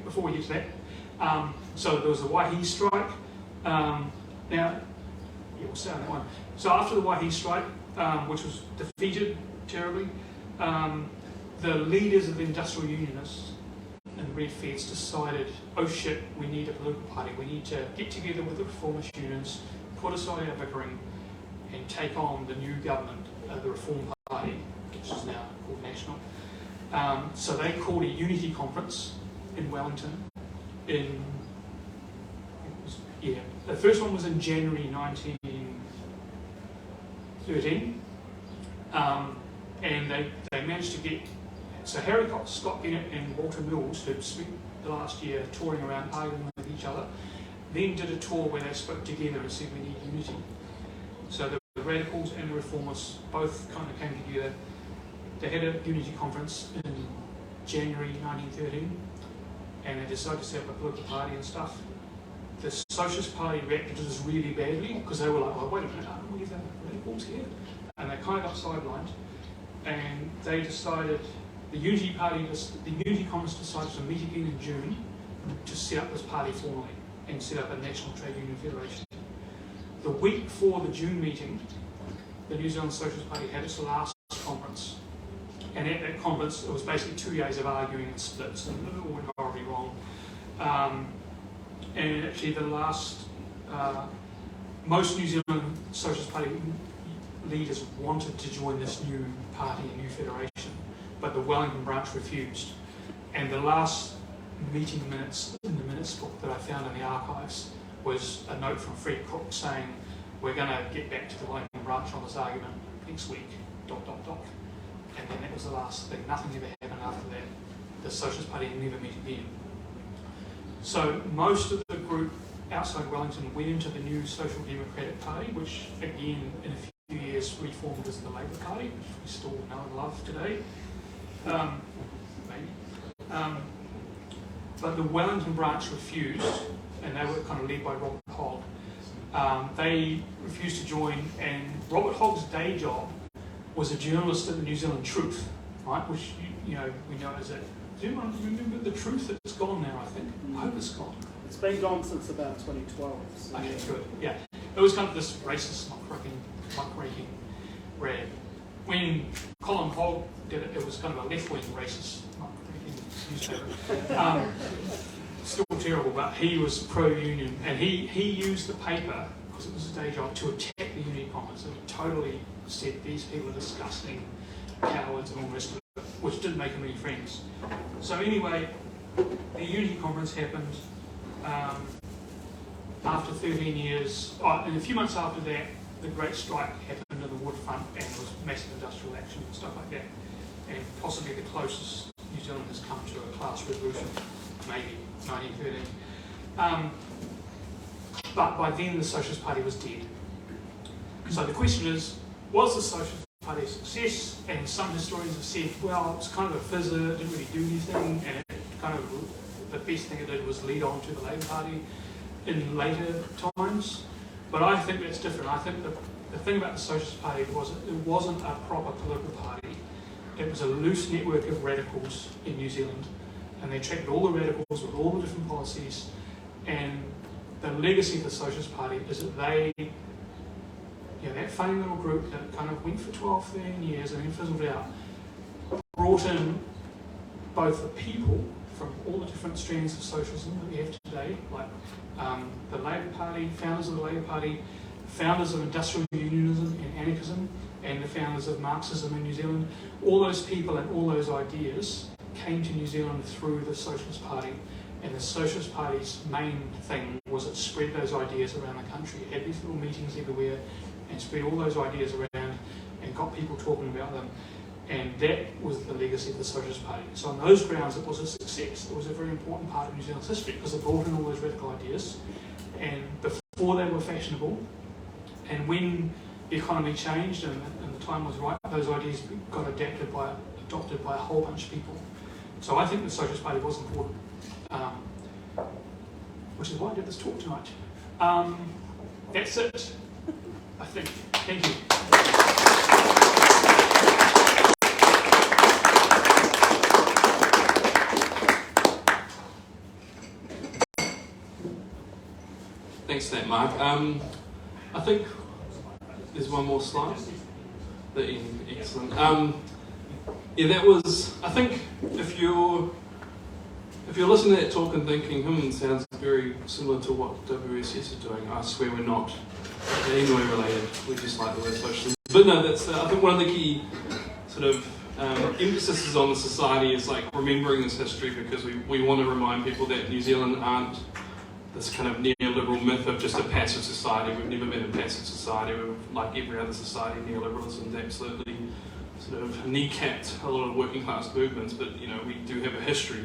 before we get to that. So there was the Waihi strike. We'll stay on that one. So after the Waihi strike, which was defeated terribly, the leaders of the industrial unionists and the Red Feds decided, oh shit, we need a political party. We need to get together with the reformist unions, put aside our bickering, and take on the new government, the Reform Party, which is now called National. So they called a unity conference in Wellington the first one was in January 1913, and they managed to get, so Harry Scott Bennett and Walter Mills, who'd spent the last year touring around arguing with each other, then did a tour where they spoke together and said we need unity. So the radicals and the reformists both kind of came together. They had a unity conference in January 1913, and they decided to set up a political party and stuff. The Socialist Party reacted to this really badly because they were like, well, wait a minute, aren't we the radicals here? And they kind of got sidelined, and they decided, the Unity Congress decided to meet again in June to set up this party formally and set up a National Trade Union Federation. The week before the June meeting, the New Zealand Socialist Party had its last conference. And at that conference, it was basically 2 days of arguing and splits, and it all went horribly wrong. And actually the last, most New Zealand Socialist Party leaders wanted to join this new party, a new federation, but the Wellington branch refused. And the last meeting minutes in the minutes book that I found in the archives was a note from Fred Cook saying, we're going to get back to the Wellington branch on this argument next week, ... And then that was the last thing. Nothing ever happened after that. The Socialist Party never met again. So most of the group outside Wellington went into the new Social Democratic Party, which again in a few years reformed as the Labour Party, which we still know and love today. But the Wellington branch refused, and they were kind of led by Robert Hogg. They refused to join, and Robert Hogg's day job was a journalist at the New Zealand Truth, right? Which we know as it. Do you remember the Truth? It's gone now, I think. I hope it's gone. It's been gone since about 2012. So okay, good. Yeah, it was kind of this racist, muckraking rag. When Colin Hogg did it, it was kind of a left-wing racist muckraking newspaper. Still terrible, but he was pro-union, and he used the paper, because it was his day job, to attack the Unity Congress. And he totally said these people are disgusting, cowards and all the rest of it, which didn't make him any friends. So anyway, the Unity Conference happened after 13 years, and a few months after that, the Great Strike happened in the waterfront, and there was massive industrial action and stuff like that, and possibly the closest New Zealand has come to a class revolution, maybe 1913. But by then the Socialist Party was dead. So the question is, was the Socialist Party a success? And some historians have said, well, it's kind of a fizzer, it didn't really do anything, and it kind of, the best thing it did was lead on to the Labour Party in later times. But I think that's different. I think the thing about the Socialist Party was it wasn't a proper political party. It was a loose network of radicals in New Zealand, and they attracted all the radicals with all the different policies. And the legacy of the Socialist Party is that they, that funny little group that kind of went for 12, 13 years and then fizzled out, brought in both the people from all the different strands of socialism that we have today, like the Labour Party, founders of the Labour Party, founders of industrial unionism and anarchism, and the founders of Marxism in New Zealand. All those people and all those ideas came to New Zealand through the Socialist Party, and the Socialist Party's main thing was it spread those ideas around the country. It had these little meetings everywhere and spread all those ideas around and got people talking about them, and that was the legacy of the Socialist Party. So on those grounds it was a success. It was a very important part of New Zealand's history because it brought in all those radical ideas, and before they were fashionable, and when the economy changed and the time was right, those ideas got adopted by a whole bunch of people. So I think the Socialist Party was important, which is why I did this talk tonight. That's it, I think. Thank you. Thanks for that, Mark. I think there's one more slide. Excellent. That was, I think, if you're listening to that talk and thinking, sounds very similar to what WSS is doing, I swear we're not. Even though we're related, we just like the word socialism. But no, that's I think one of the key sort of emphasis on the society is like remembering this history, because we want to remind people that New Zealand aren't this kind of neoliberal myth of just a passive society. We've never been a passive society. We've, like every other society, neoliberalism's absolutely sort of kneecapped a lot of working class movements, but you know, we do have a history.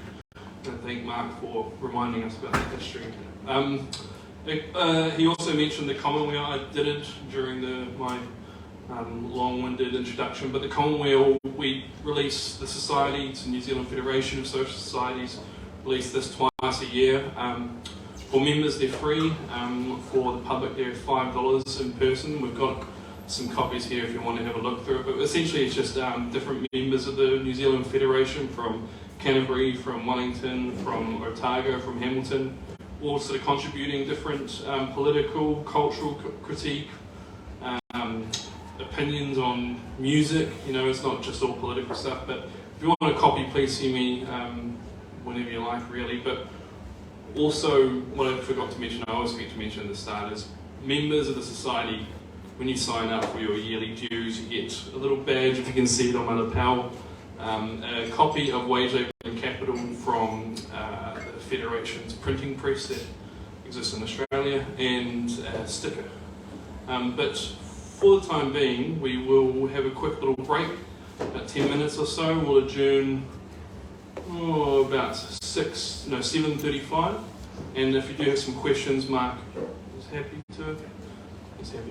And I thank Mark for reminding us about that history. He also mentioned the Commonweal. I did it during my long-winded introduction, but the Commonweal, we release the society, it's the New Zealand Federation of Social Societies, release this twice a year. For members, they're free. For the public, they're $5 in person. We've got some copies here if you want to have a look through it. But essentially, it's just different members of the New Zealand Federation from Canterbury, from Wellington, from Otago, from Hamilton, all sort of contributing different political, cultural critique, opinions on music. You know, it's not just all political stuff. But if you want a copy, please see me whenever you like, really. But also, what I forgot to mention, I always forget to mention at the start, is members of the society, when you sign up for your yearly dues, you get a little badge, if you can see it on my lapel, a copy of Wage Labour and Capital from the Federation's printing press that exists in Australia, and a sticker. But for the time being, we will have a quick little break, about 10 minutes or so. We'll adjourn about 7:35, and if you do have some questions, Mark is happy to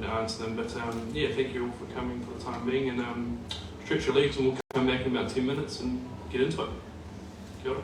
answer them. But yeah, thank you all for coming for the time being, and stretch your legs, and we'll come back in about 10 minutes and get into it. Kia ora.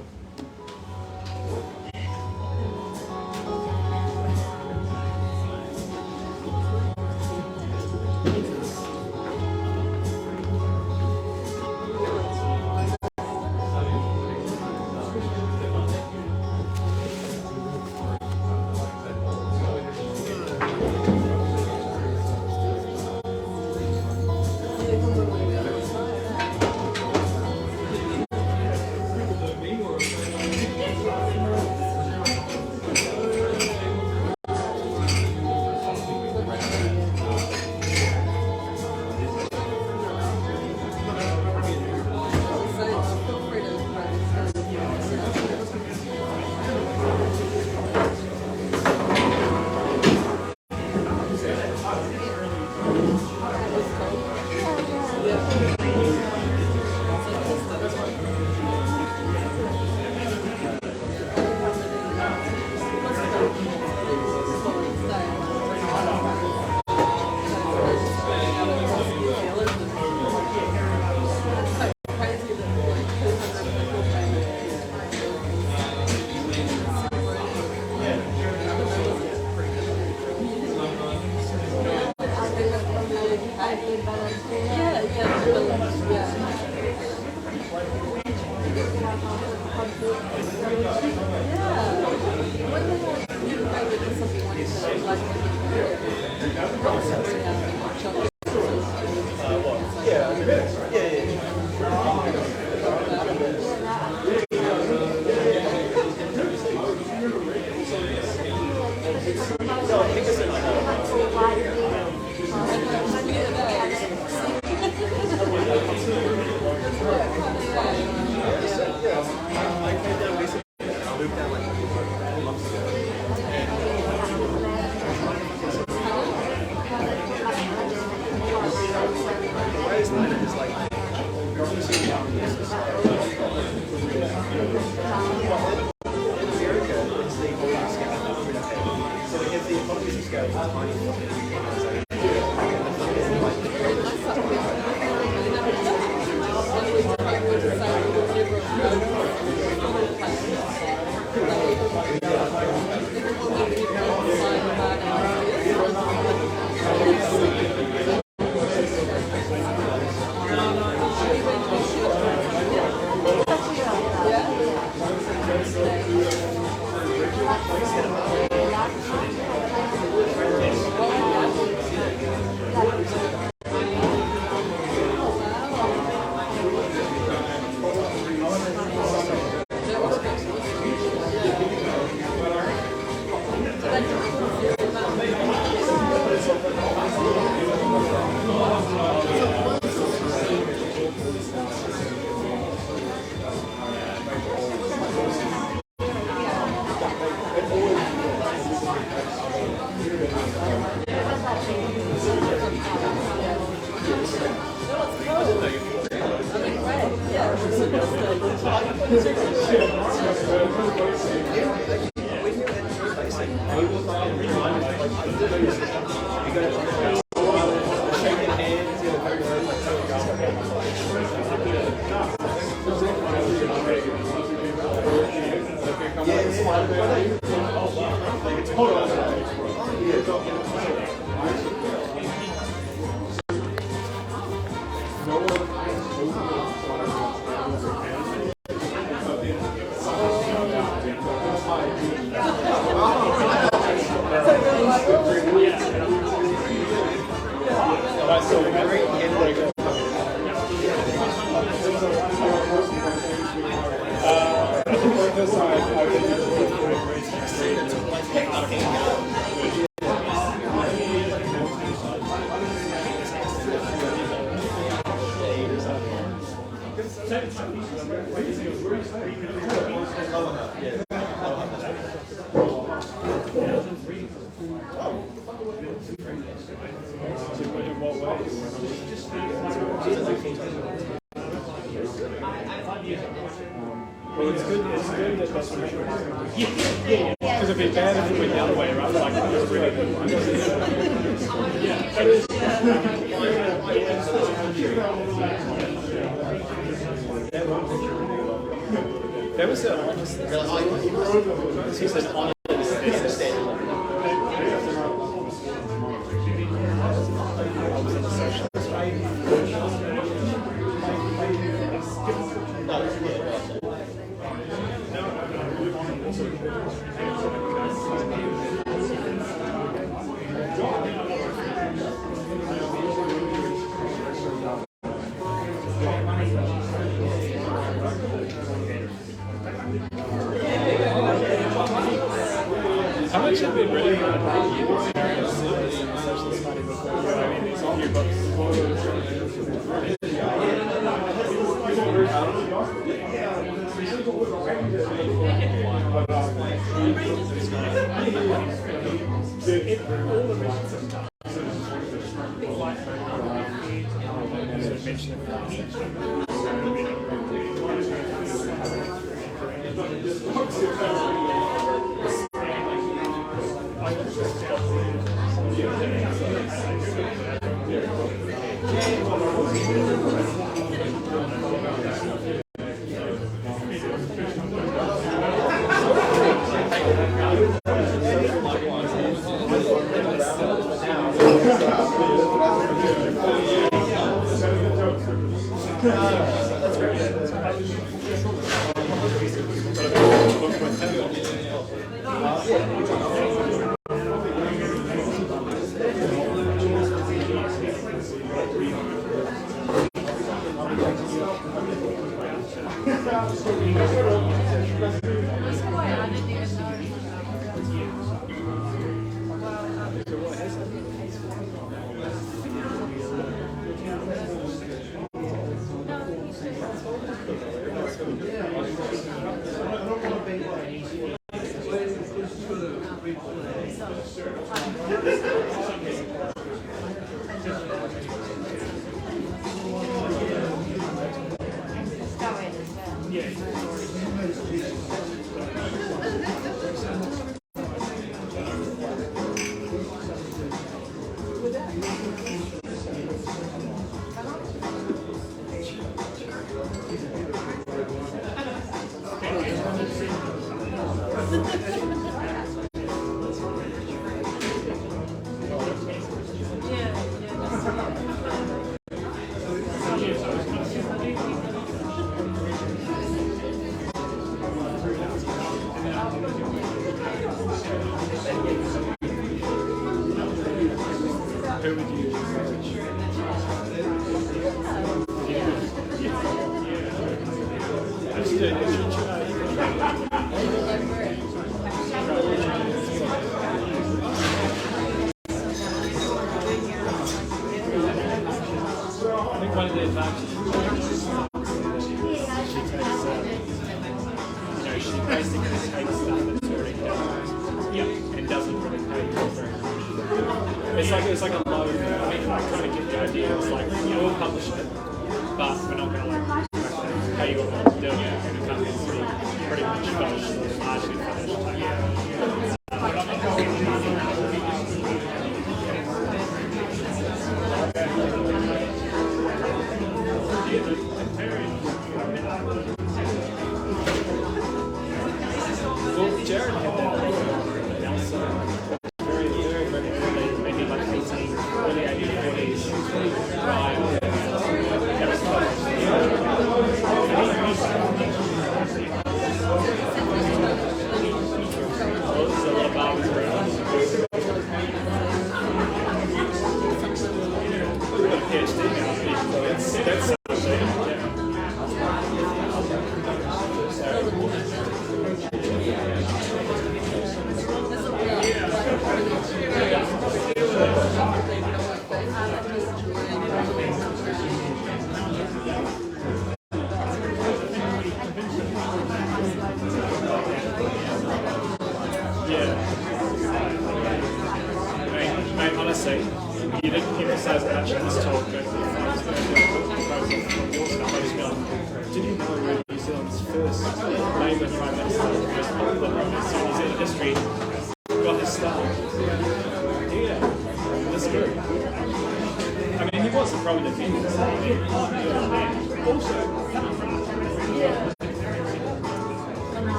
Well, it's good that that's for sure. Yeah. Because it'd be bad if it went the other way around, like it was really good one. That was an honest. He said honest. How much have been written about the Socialist Party before? I mean, it's a few books. It's like a low. I mean, I kind of get the idea. It's like, we'll publish it, but we're not going to pay you knew what they were doing, and the company was pretty much finished, largely finished. Well, Jared had that problem also very, very, very early, maybe like 18, early 1840s. That was well, this is a lot of barbers around. We've got a PhD now, so that's something. Honestly, you didn't emphasise much in this talk, but did you know where New Zealand's first Labour Prime Minister, the most popular Prime Minister in New Zealand history, got his start? Yeah, that's good. I mean, he wasn't probably the biggest.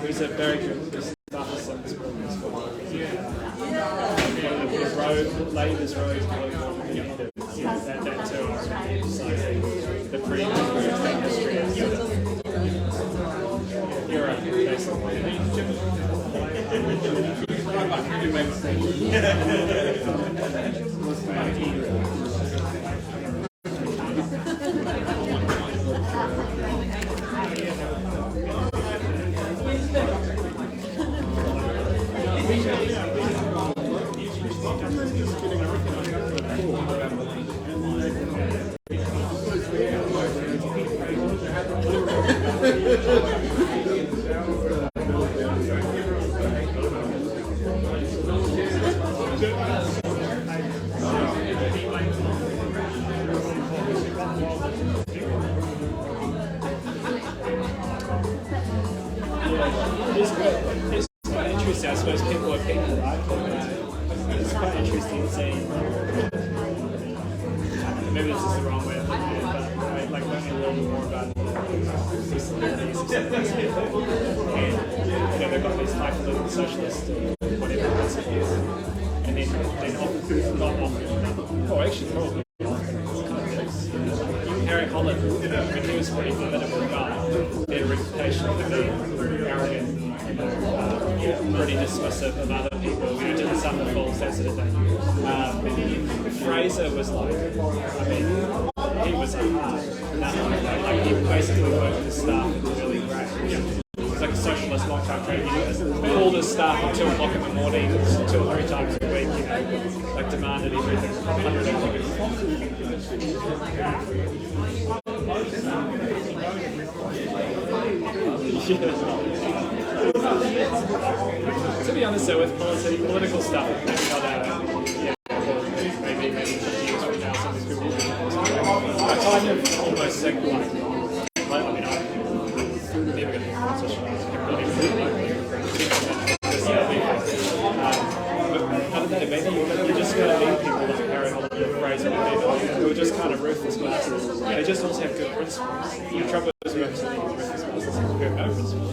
There's a very good stuff on this book as well. The road, Labour's road to that too. So the pre-Brexit history It's quite interesting. I suppose people are people, right? It's quite interesting seeing. Maybe this is the wrong way of looking at it, but like learning a little bit more about and they've got these highfalutin socialist whatever principles, and then often not often, or actually probably Harry Holland, when he was pretty formidable guy, he had a reputation for being arrogant, pretty dismissive of other people, to the sum of fools, that sort of thing. Fraser was like, I mean, he was a hard nut. Like, he basically worked his staff and was really great. He was like a socialist long-time trade. He called his staff at 2 o'clock in the morning, 2 or 3 times a week, like demanded everything, 100 To be honest, though, with political stuff, maybe not maybe 50 years from now, some of these people will be I kind of almost think I mean, I'm never going to be a politician. But other than that, maybe you're just going to meet people like Harry Holland and Fraser who are just kind of ruthless bastards. They just also have good principles. The trouble is with ruthless bastards who have no principles.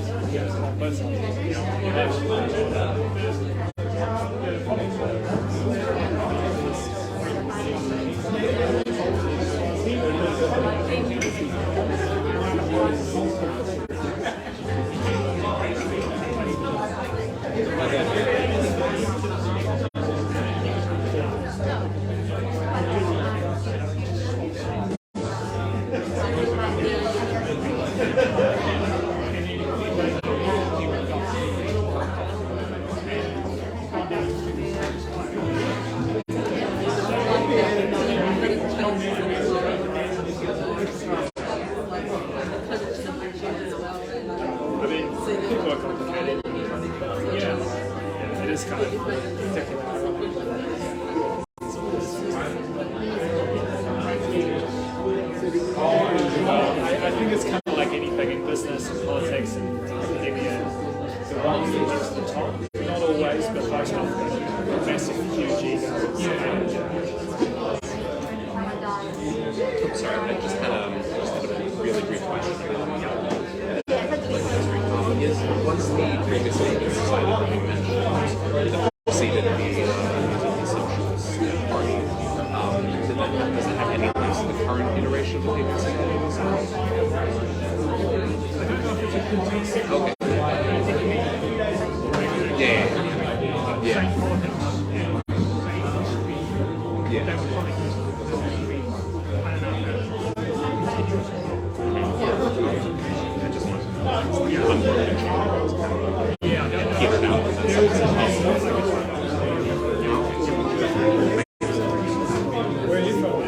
Both this kind of exactly like I think it's kind of like anything in business and politics and academia. The ones that get to the top, not always, but most often, massive, huge egos. Sorry, I just had a really brief question. Once the previous Zealand Society running mentioned succeeded the Zealand Socialist Party, does it have any links to the current iteration of the previous society? Okay. Yeah. Where are you from?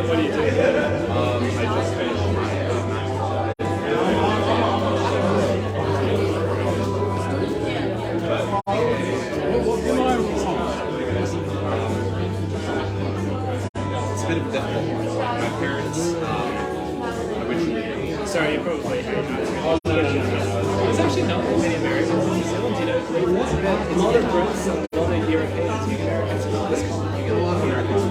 What do you do? I just finished my it's a bit of a difficult one. My parents originally. Sorry, you probably hate it. There's actually not that many Americans in New Zealand, you know. A lot of Brits and a lot of Europeans, you get Americans from this country. You get a lot of Americans.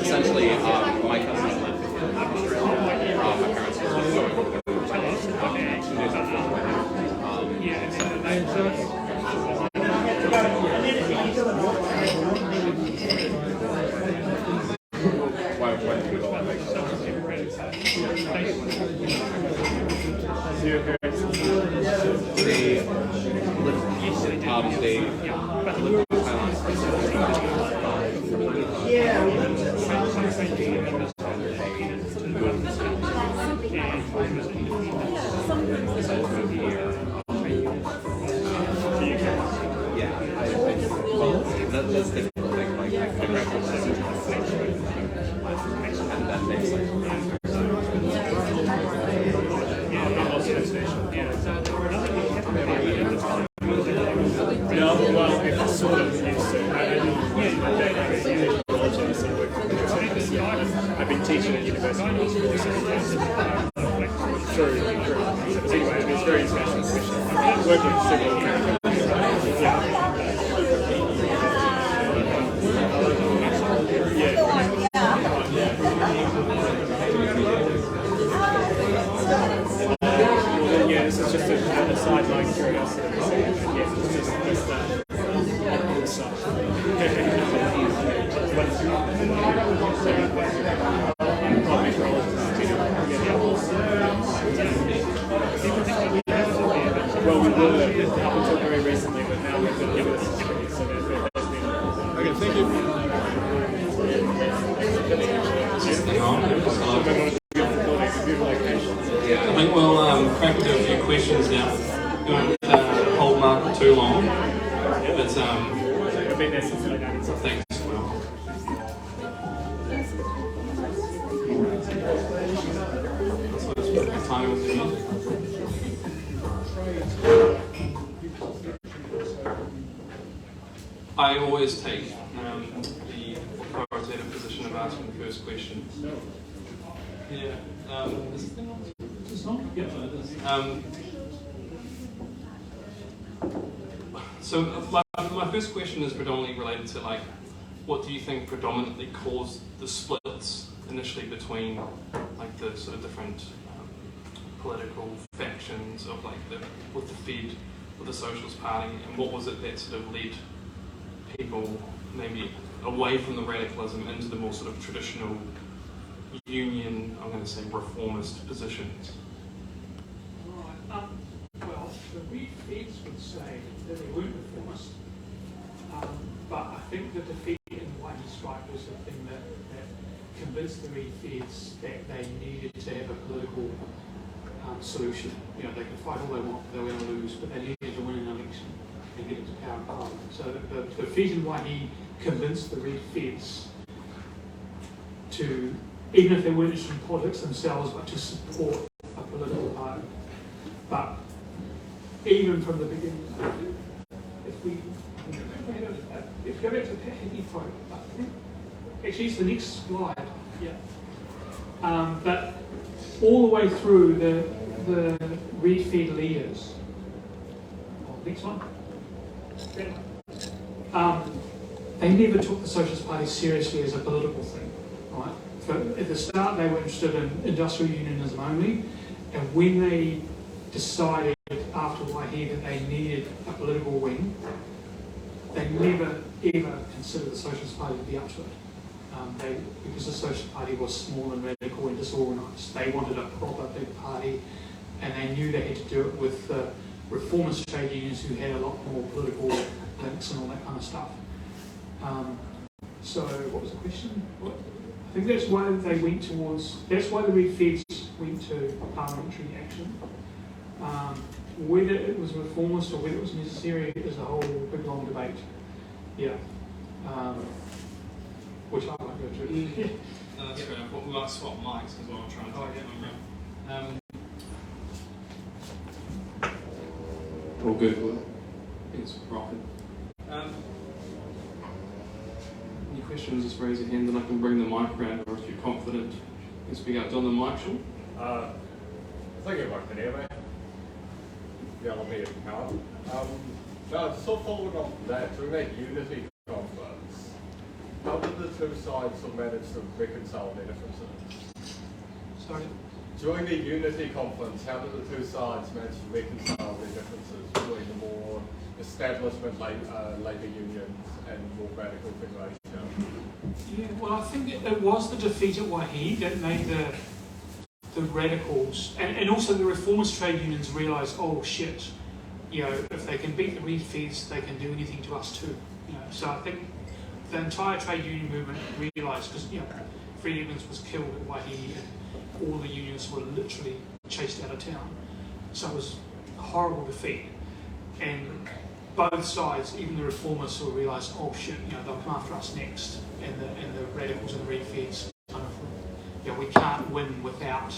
Essentially, my cousins lived in Australia. My parents were going to 2 days after. Why did we go on vacation? They lived in Thailand for 17 that's the thing. Like my grandparents and then there's like well, it's sort of used to. I've been teaching at university through. Anyway, it's very international question. I work with several yeah, this is just a sideline curiosity. Yes, it's just well, we were up until very recently, but now we've got university, so there's been. Okay, thank you. I think we'll crack into a few questions now. You won't hold Mark too long. But I've been there since the late 90s. thanks. So let's put the time with the music. I always take the authoritative position of asking the first question. Yeah. Is this thing on? It's not? Yeah, it is. So my first question is predominantly related to like, what do you think predominantly caused the splits initially between like the sort of different political factions of like with the Fed, with the Socialist Party, and what was it that sort of led people maybe away from the radicalism into the more sort of traditional union, I'm going to say reformist positions? Right. Well, the Red Feds would say that they weren't reformist, but I think the defeat in Whitey strike was the thing that convinced the Red Feds that they needed to have a political solution. You know, they could fight all they want, they were going to lose, but they needed to win an election and get into power and parliament. So the defeat in Whitey convinced the Red Feds to, even if they weren't interested in politics themselves, but to support a political party. But even from the beginning, if we go back to the happy photo, actually it's the next slide. Yeah. But all the way through the Red Fed leaders. Next one. They never took the Socialist Party seriously as a political thing, right? So at the start, they were interested in industrial unionism only, and when they decided after Waihi that they needed a political wing, they never ever considered the Socialist Party to be up to it. Because the Socialist Party was small and radical and disorganised, they wanted a proper big party, and they knew they had to do it with reformist trade unions who had a lot more political links and all that kind of stuff. So what was the question? I think that's why they went towards, that's why the Red Feds went to parliamentary action. Whether it was reformist or whether it was necessary is a whole big long debate. Yeah. Which I won't go through. No, that's fair enough. We might swap mics as well. I'm trying to get them around. All good. I think it's rocking. Any questions, just raise your hand and I can bring the mic around, or if you're confident, you can speak out. Don the mic, Sean. Thinking about the neighbour. The elevated power. Now, so forward on that, during that unity conference, how did the two sides manage to reconcile their differences? Sorry? During the unity conference, how did the two sides manage to reconcile their differences between the more establishment labour unions and more radical federation? Yeah, well, I think it was the defeat at Waihi that made the radicals and also the reformist trade unions realise, oh shit, you know, if they can beat the Red Feds, they can do anything to us too. You know, so I think the entire trade union movement realised, because you know, Fred Evans was killed at Waihi and all the unions were literally chased out of town. So it was a horrible defeat. And both sides, even the reformists, will realise, oh shit, you know, they'll come after us next. And the radicals and the Red Feds kind of, you know, we can't win without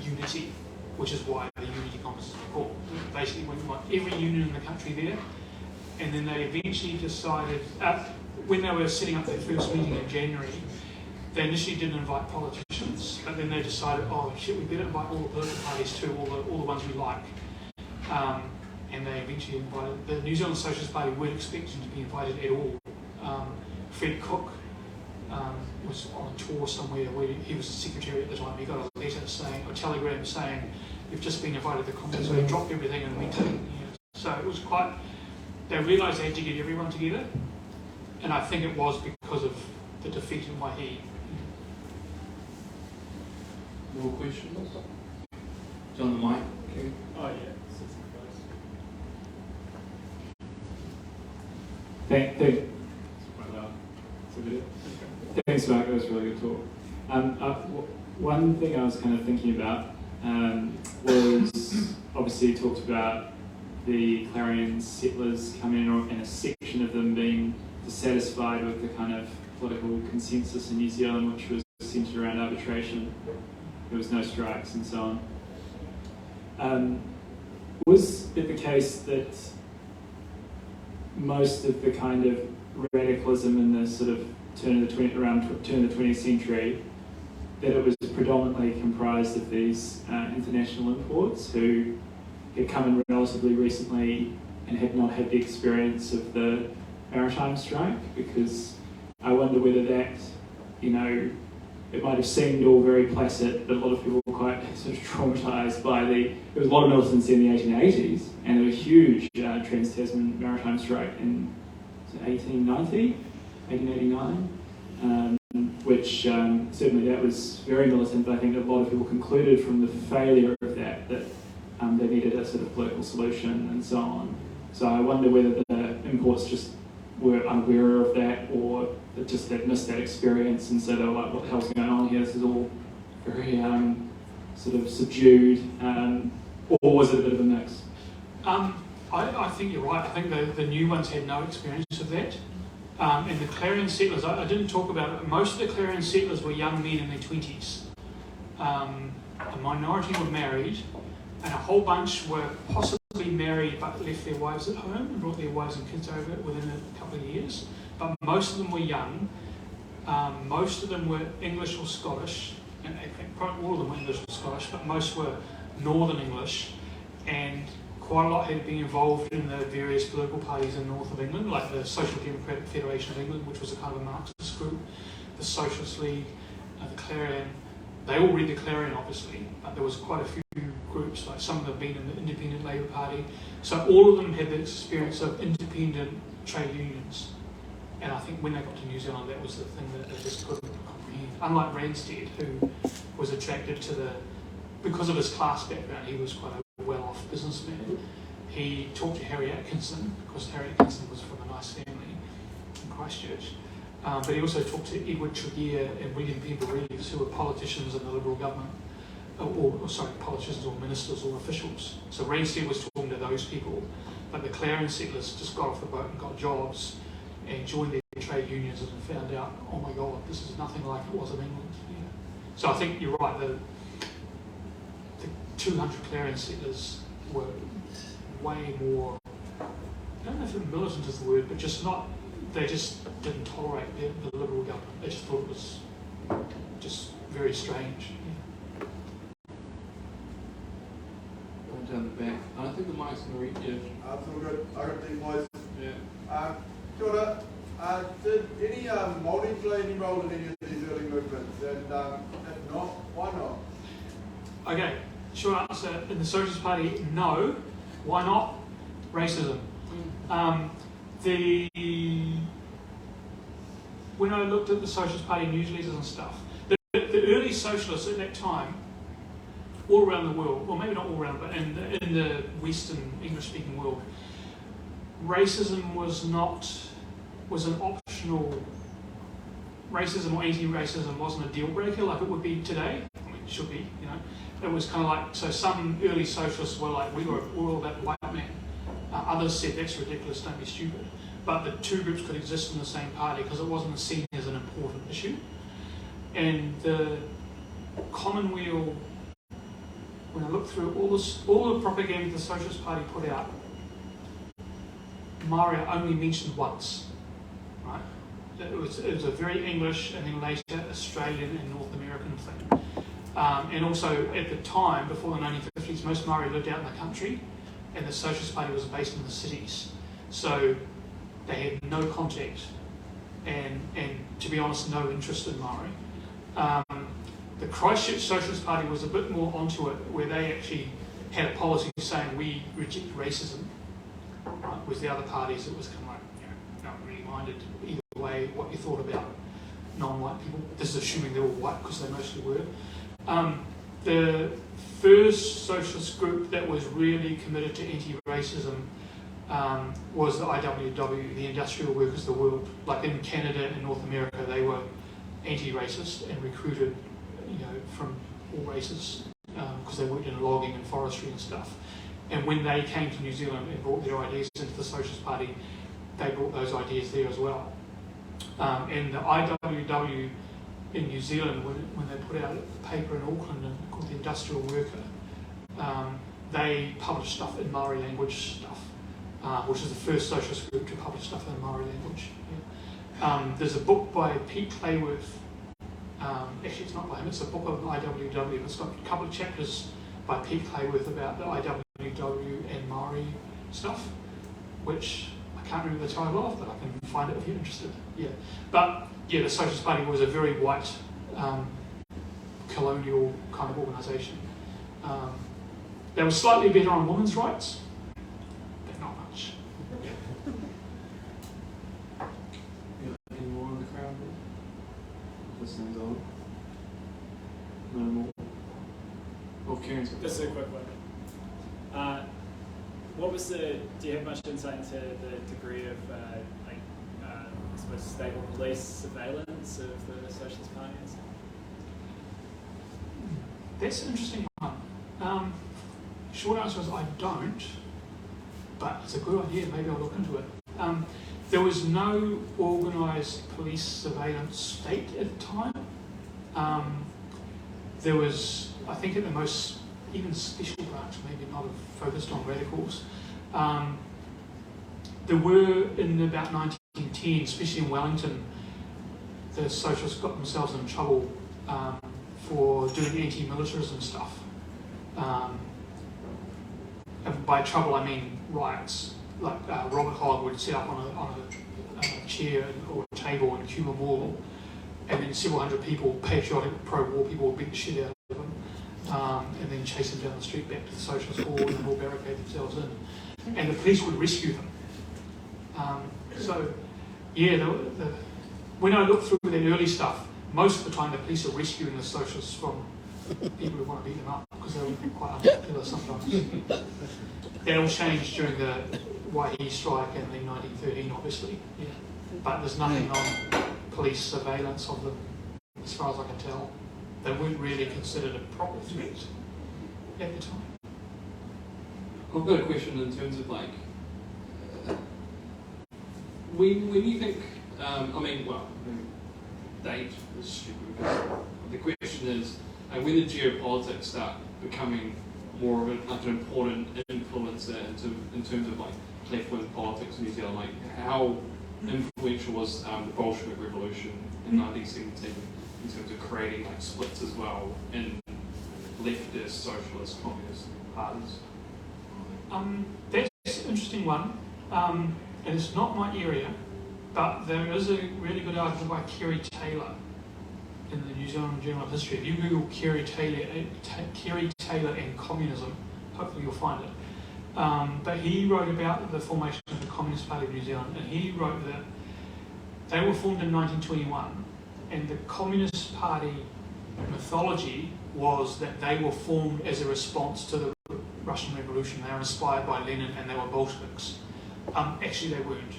unity, which is why the unity conference is called. Basically, we want every union in the country there. And then they eventually decided, when they were setting up their first meeting in January, they initially didn't invite politicians, but then they decided, oh shit, we better invite all the political parties too, all the ones we like. And they eventually invited, the New Zealand Socialist Party weren't expecting to be invited at all. Fred Cook was on a tour somewhere where he was the secretary at the time. He got a letter saying, a telegram saying, you've just been invited to the conference, so he dropped everything and went to it. So it was quite, they realised they had to get everyone together, and I think it was because of the defeat in Waihi. More questions? John the mic. Okay. Oh, yeah. Thanks, Mark. That was a really good talk. One thing I was kind of thinking about was obviously you talked about the Clarion Settlers coming in, and a section of them being dissatisfied with the kind of political consensus in New Zealand, which was centred around arbitration. There was no strikes and so on. Was it the case that most of the kind of radicalism in the sort of turn of the 20th century, that it was predominantly comprised of these international imports who had come in relatively recently and had not had the experience of the maritime strike? Because I wonder whether that, you know, it might have seemed all very placid, but a lot of people were quite sort of traumatised by there was a lot of militancy in the 1880s, and there was a huge trans-Tasman maritime strike in 1890, 1889, which certainly that was very militant, but I think a lot of people concluded from the failure of that they needed a sort of political solution and so on. So I wonder whether the imports just were unaware of that, or just that missed that experience and said, oh, like, what the hell's going on here? This is all very sort of subdued, or was it a bit of a mix? I think you're right. I think the new ones had no experience of that. And the Clarion Settlers, I didn't talk about it, but most of the Clarion Settlers were young men in their 20s. A minority were married, and a whole bunch were possibly married but left their wives at home and brought their wives and kids over within a couple of years. But most of them were young. Most of them were English or Scottish, and probably all of them were English or Scottish, but most were Northern English, and quite a lot had been involved in the various political parties in north of England, like the Social Democratic Federation of England, which was a kind of a Marxist group, the Socialist League, the Clarion. They all read the Clarion, obviously, but there was quite a few groups, like some of them have been in the Independent Labour Party. So all of them had the experience of independent trade unions. And I think when they got to New Zealand, that was the thing that they just couldn't comprehend. Unlike Randstead, who was attracted to because of his class background, he was quite a well-off businessman. He talked to Harry Atkinson, because Harry Atkinson was from a nice family in Christchurch. But he also talked to Edward Tregear and William Pember Reeves, who were politicians in the Liberal government, politicians or ministers or officials. So Randstead was talking to those people, but the Clarion Settlers just got off the boat and got jobs and joined their trade unions and found out, oh my God, this is nothing like it was in England. Yeah. So I think you're right, the 200 Clarion Settlers were way more, I don't know if militant is the word, but just not, they just didn't tolerate the Liberal government. They just thought it was just very strange. Yeah. Going down the back. I think the mic's going to read you. It's all good. I got these boys. Yeah. Kia ora. Did any Māori play any role in any of these early movements? And if not, why not? Okay, short answer, in the Socialist Party, no. Why not? Racism. When I looked at the Socialist Party newsletters and stuff, the early socialists at that time, all around the world, well maybe not all around, but in the Western English-speaking world, racism was an optional. Racism or anti-racism wasn't a deal breaker like it would be today. I mean, it should be, you know. It was kind of like, so some early socialists were like, we're all about the white man. Others said, that's ridiculous, don't be stupid. But the two groups could exist in the same party because it wasn't seen as an important issue. And the Commonweal, when I looked through all the propaganda the Socialist Party put out, Maori only mentioned once, right? It was a very English and then later Australian and North American thing. And also at the time, before the 1950s, most Maori lived out in the country and the Socialist Party was based in the cities. So they had no contact and to be honest, no interest in Maori. The Christchurch Socialist Party was a bit more onto it, where they actually had a policy saying we reject racism. Right? With the other parties, it was kind of like, you know, not really minded either way what you thought about non-white people. This is assuming they were white because they mostly were. The first socialist group that was really committed to anti-racism was the IWW, the Industrial Workers of the World. Like in Canada and North America, they were anti-racist and recruited, you know, from all races because they worked in logging and forestry and stuff. And when they came to New Zealand and brought their ideas into the Socialist Party, they brought those ideas there as well. And the IWW in New Zealand, when they put out a paper in Auckland called The Industrial Worker, they published stuff in Maori language stuff, which is the first socialist group to publish stuff in Maori language. Yeah. There's a book by Pete Clayworth. Actually, it's not by him, it's a book of the IWW. It's got a couple of chapters by Pete Clayworth about the IWW and Maori stuff, which I can't remember the title of, but I can find it if you're interested. Yeah, but yeah, the Socialist Party was a very white colonial kind of organisation. They were slightly better on women's rights, but not much. Any more in the crowd? Listening's on. No more. Well, Kieran's got This is a quick one. What was do you have much insight into the degree of, I suppose, stable police surveillance of the Socialist Party? That's an interesting one. Short answer is I don't, but it's a good idea. Maybe I'll look into it. There was no organised police surveillance state at the time. There was, I think, at the most, even special branch, maybe not focused on radicals. There were, in about 1910, especially in Wellington, the socialists got themselves in trouble for doing anti-militarism stuff. And by trouble, I mean riots. Like Robert Hogg would sit up on a chair or a table in Cuba Mall, and then several hundred people, patriotic pro-war people, would beat the shit out of him, and then chase them down the street back to the Socialist Hall, and then all barricade themselves in. And the police would rescue them. So, yeah, when I look through that early stuff, most of the time the police are rescuing the socialists from people who want to beat them up, because they were quite unpopular sometimes. That all changed during the Waihi strike and the 1913, obviously. Yeah. But there's nothing on police surveillance of them, as far as I can tell. They weren't really considered a proper threat at the time. I've got a question in terms of like, when you think, date is stupid. The question is, when did geopolitics start becoming more of an important influencer in terms of like left-wing politics in New Zealand? Like, how influential was the Bolshevik Revolution in 1917 in terms of creating like splits as well in leftist, socialist, communist parties? That's an interesting one, and it's not my area, but there is a really good article by Kerry Taylor in the New Zealand Journal of History. If you Google Kerry Taylor and communism, hopefully you'll find it. But he wrote about the formation of the Communist Party of New Zealand, and he wrote that they were formed in 1921, and the Communist Party mythology was that they were formed as a response to the Russian Revolution. They were inspired by Lenin, and they were Bolsheviks. Actually, they weren't.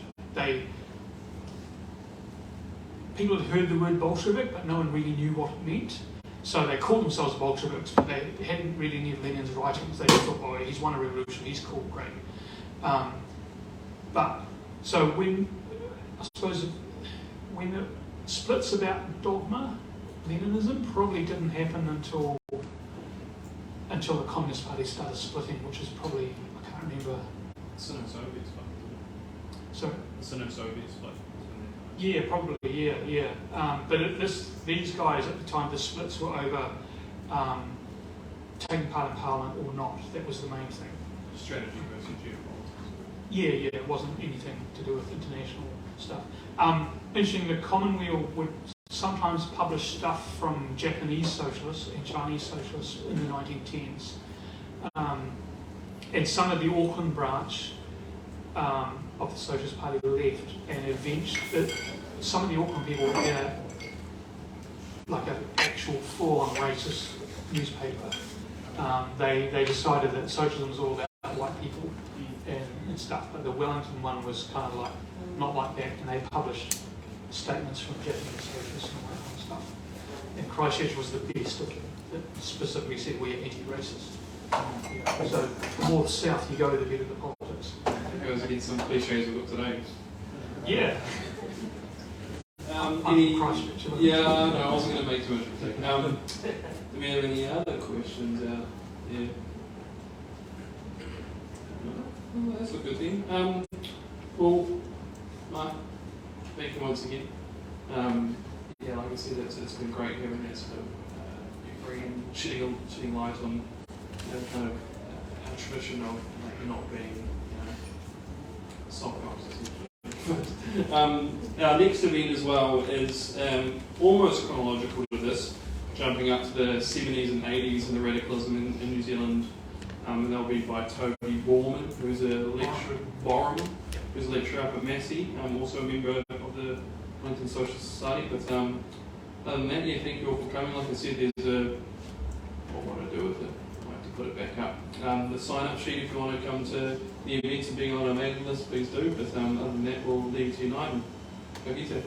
People had heard the word Bolshevik, but no one really knew what it meant. So they called themselves Bolsheviks, but they hadn't really any of Lenin's writings. They just thought, oh, he's won a revolution, he's cool, great. So when the splits about dogma, Leninism probably didn't happen until the Communist Party started splitting, which is probably, I can't remember. Sino-Soviet split. Sorry? The Sino-Soviet split. Yeah, probably, yeah. But these guys at the time, the splits were over taking part in Parliament or not. That was the main thing. Strategy versus geopolitics. Yeah, it wasn't anything to do with international stuff. Interesting, the Commonweal would sometimes publish stuff from Japanese socialists and Chinese socialists in the 1910s. And some of the Auckland branch of the Socialist Party left, and eventually some of the Auckland people had an actual full-on racist newspaper. They decided that socialism was all about white people and stuff, but the Wellington one was kind of like not like that, and they published statements from Japanese socialists and all that kind of stuff. And Christchurch was the best of them, that specifically said we're anti-racist. So the more south you go, the better the politics. It was against some cliches we've got today. Yeah. Christchurch. Yeah, no, I wasn't going to make too much of a thing. Do we have any other questions out there? No? Well, that's a good thing. Well, Mark, thank you once again. Like I said, it's been great having that sort of bringing shedding light on kind of our tradition of not being soft boxes. Our next event as well is almost chronological to this. jumping up to the 70s and 80s and the radicalism in New Zealand. And they'll be by Toby Borman, who's a lecturer up at Massey, also a member of the Wellington Socialist Society. But other than that, yeah, thank you all for coming. Like I said, there's what do I do with it? I have to put it back up. The sign-up sheet, if you want to come to the events and being on a mailing list, please do. But other than that, we'll leave it to you tonight and go get it.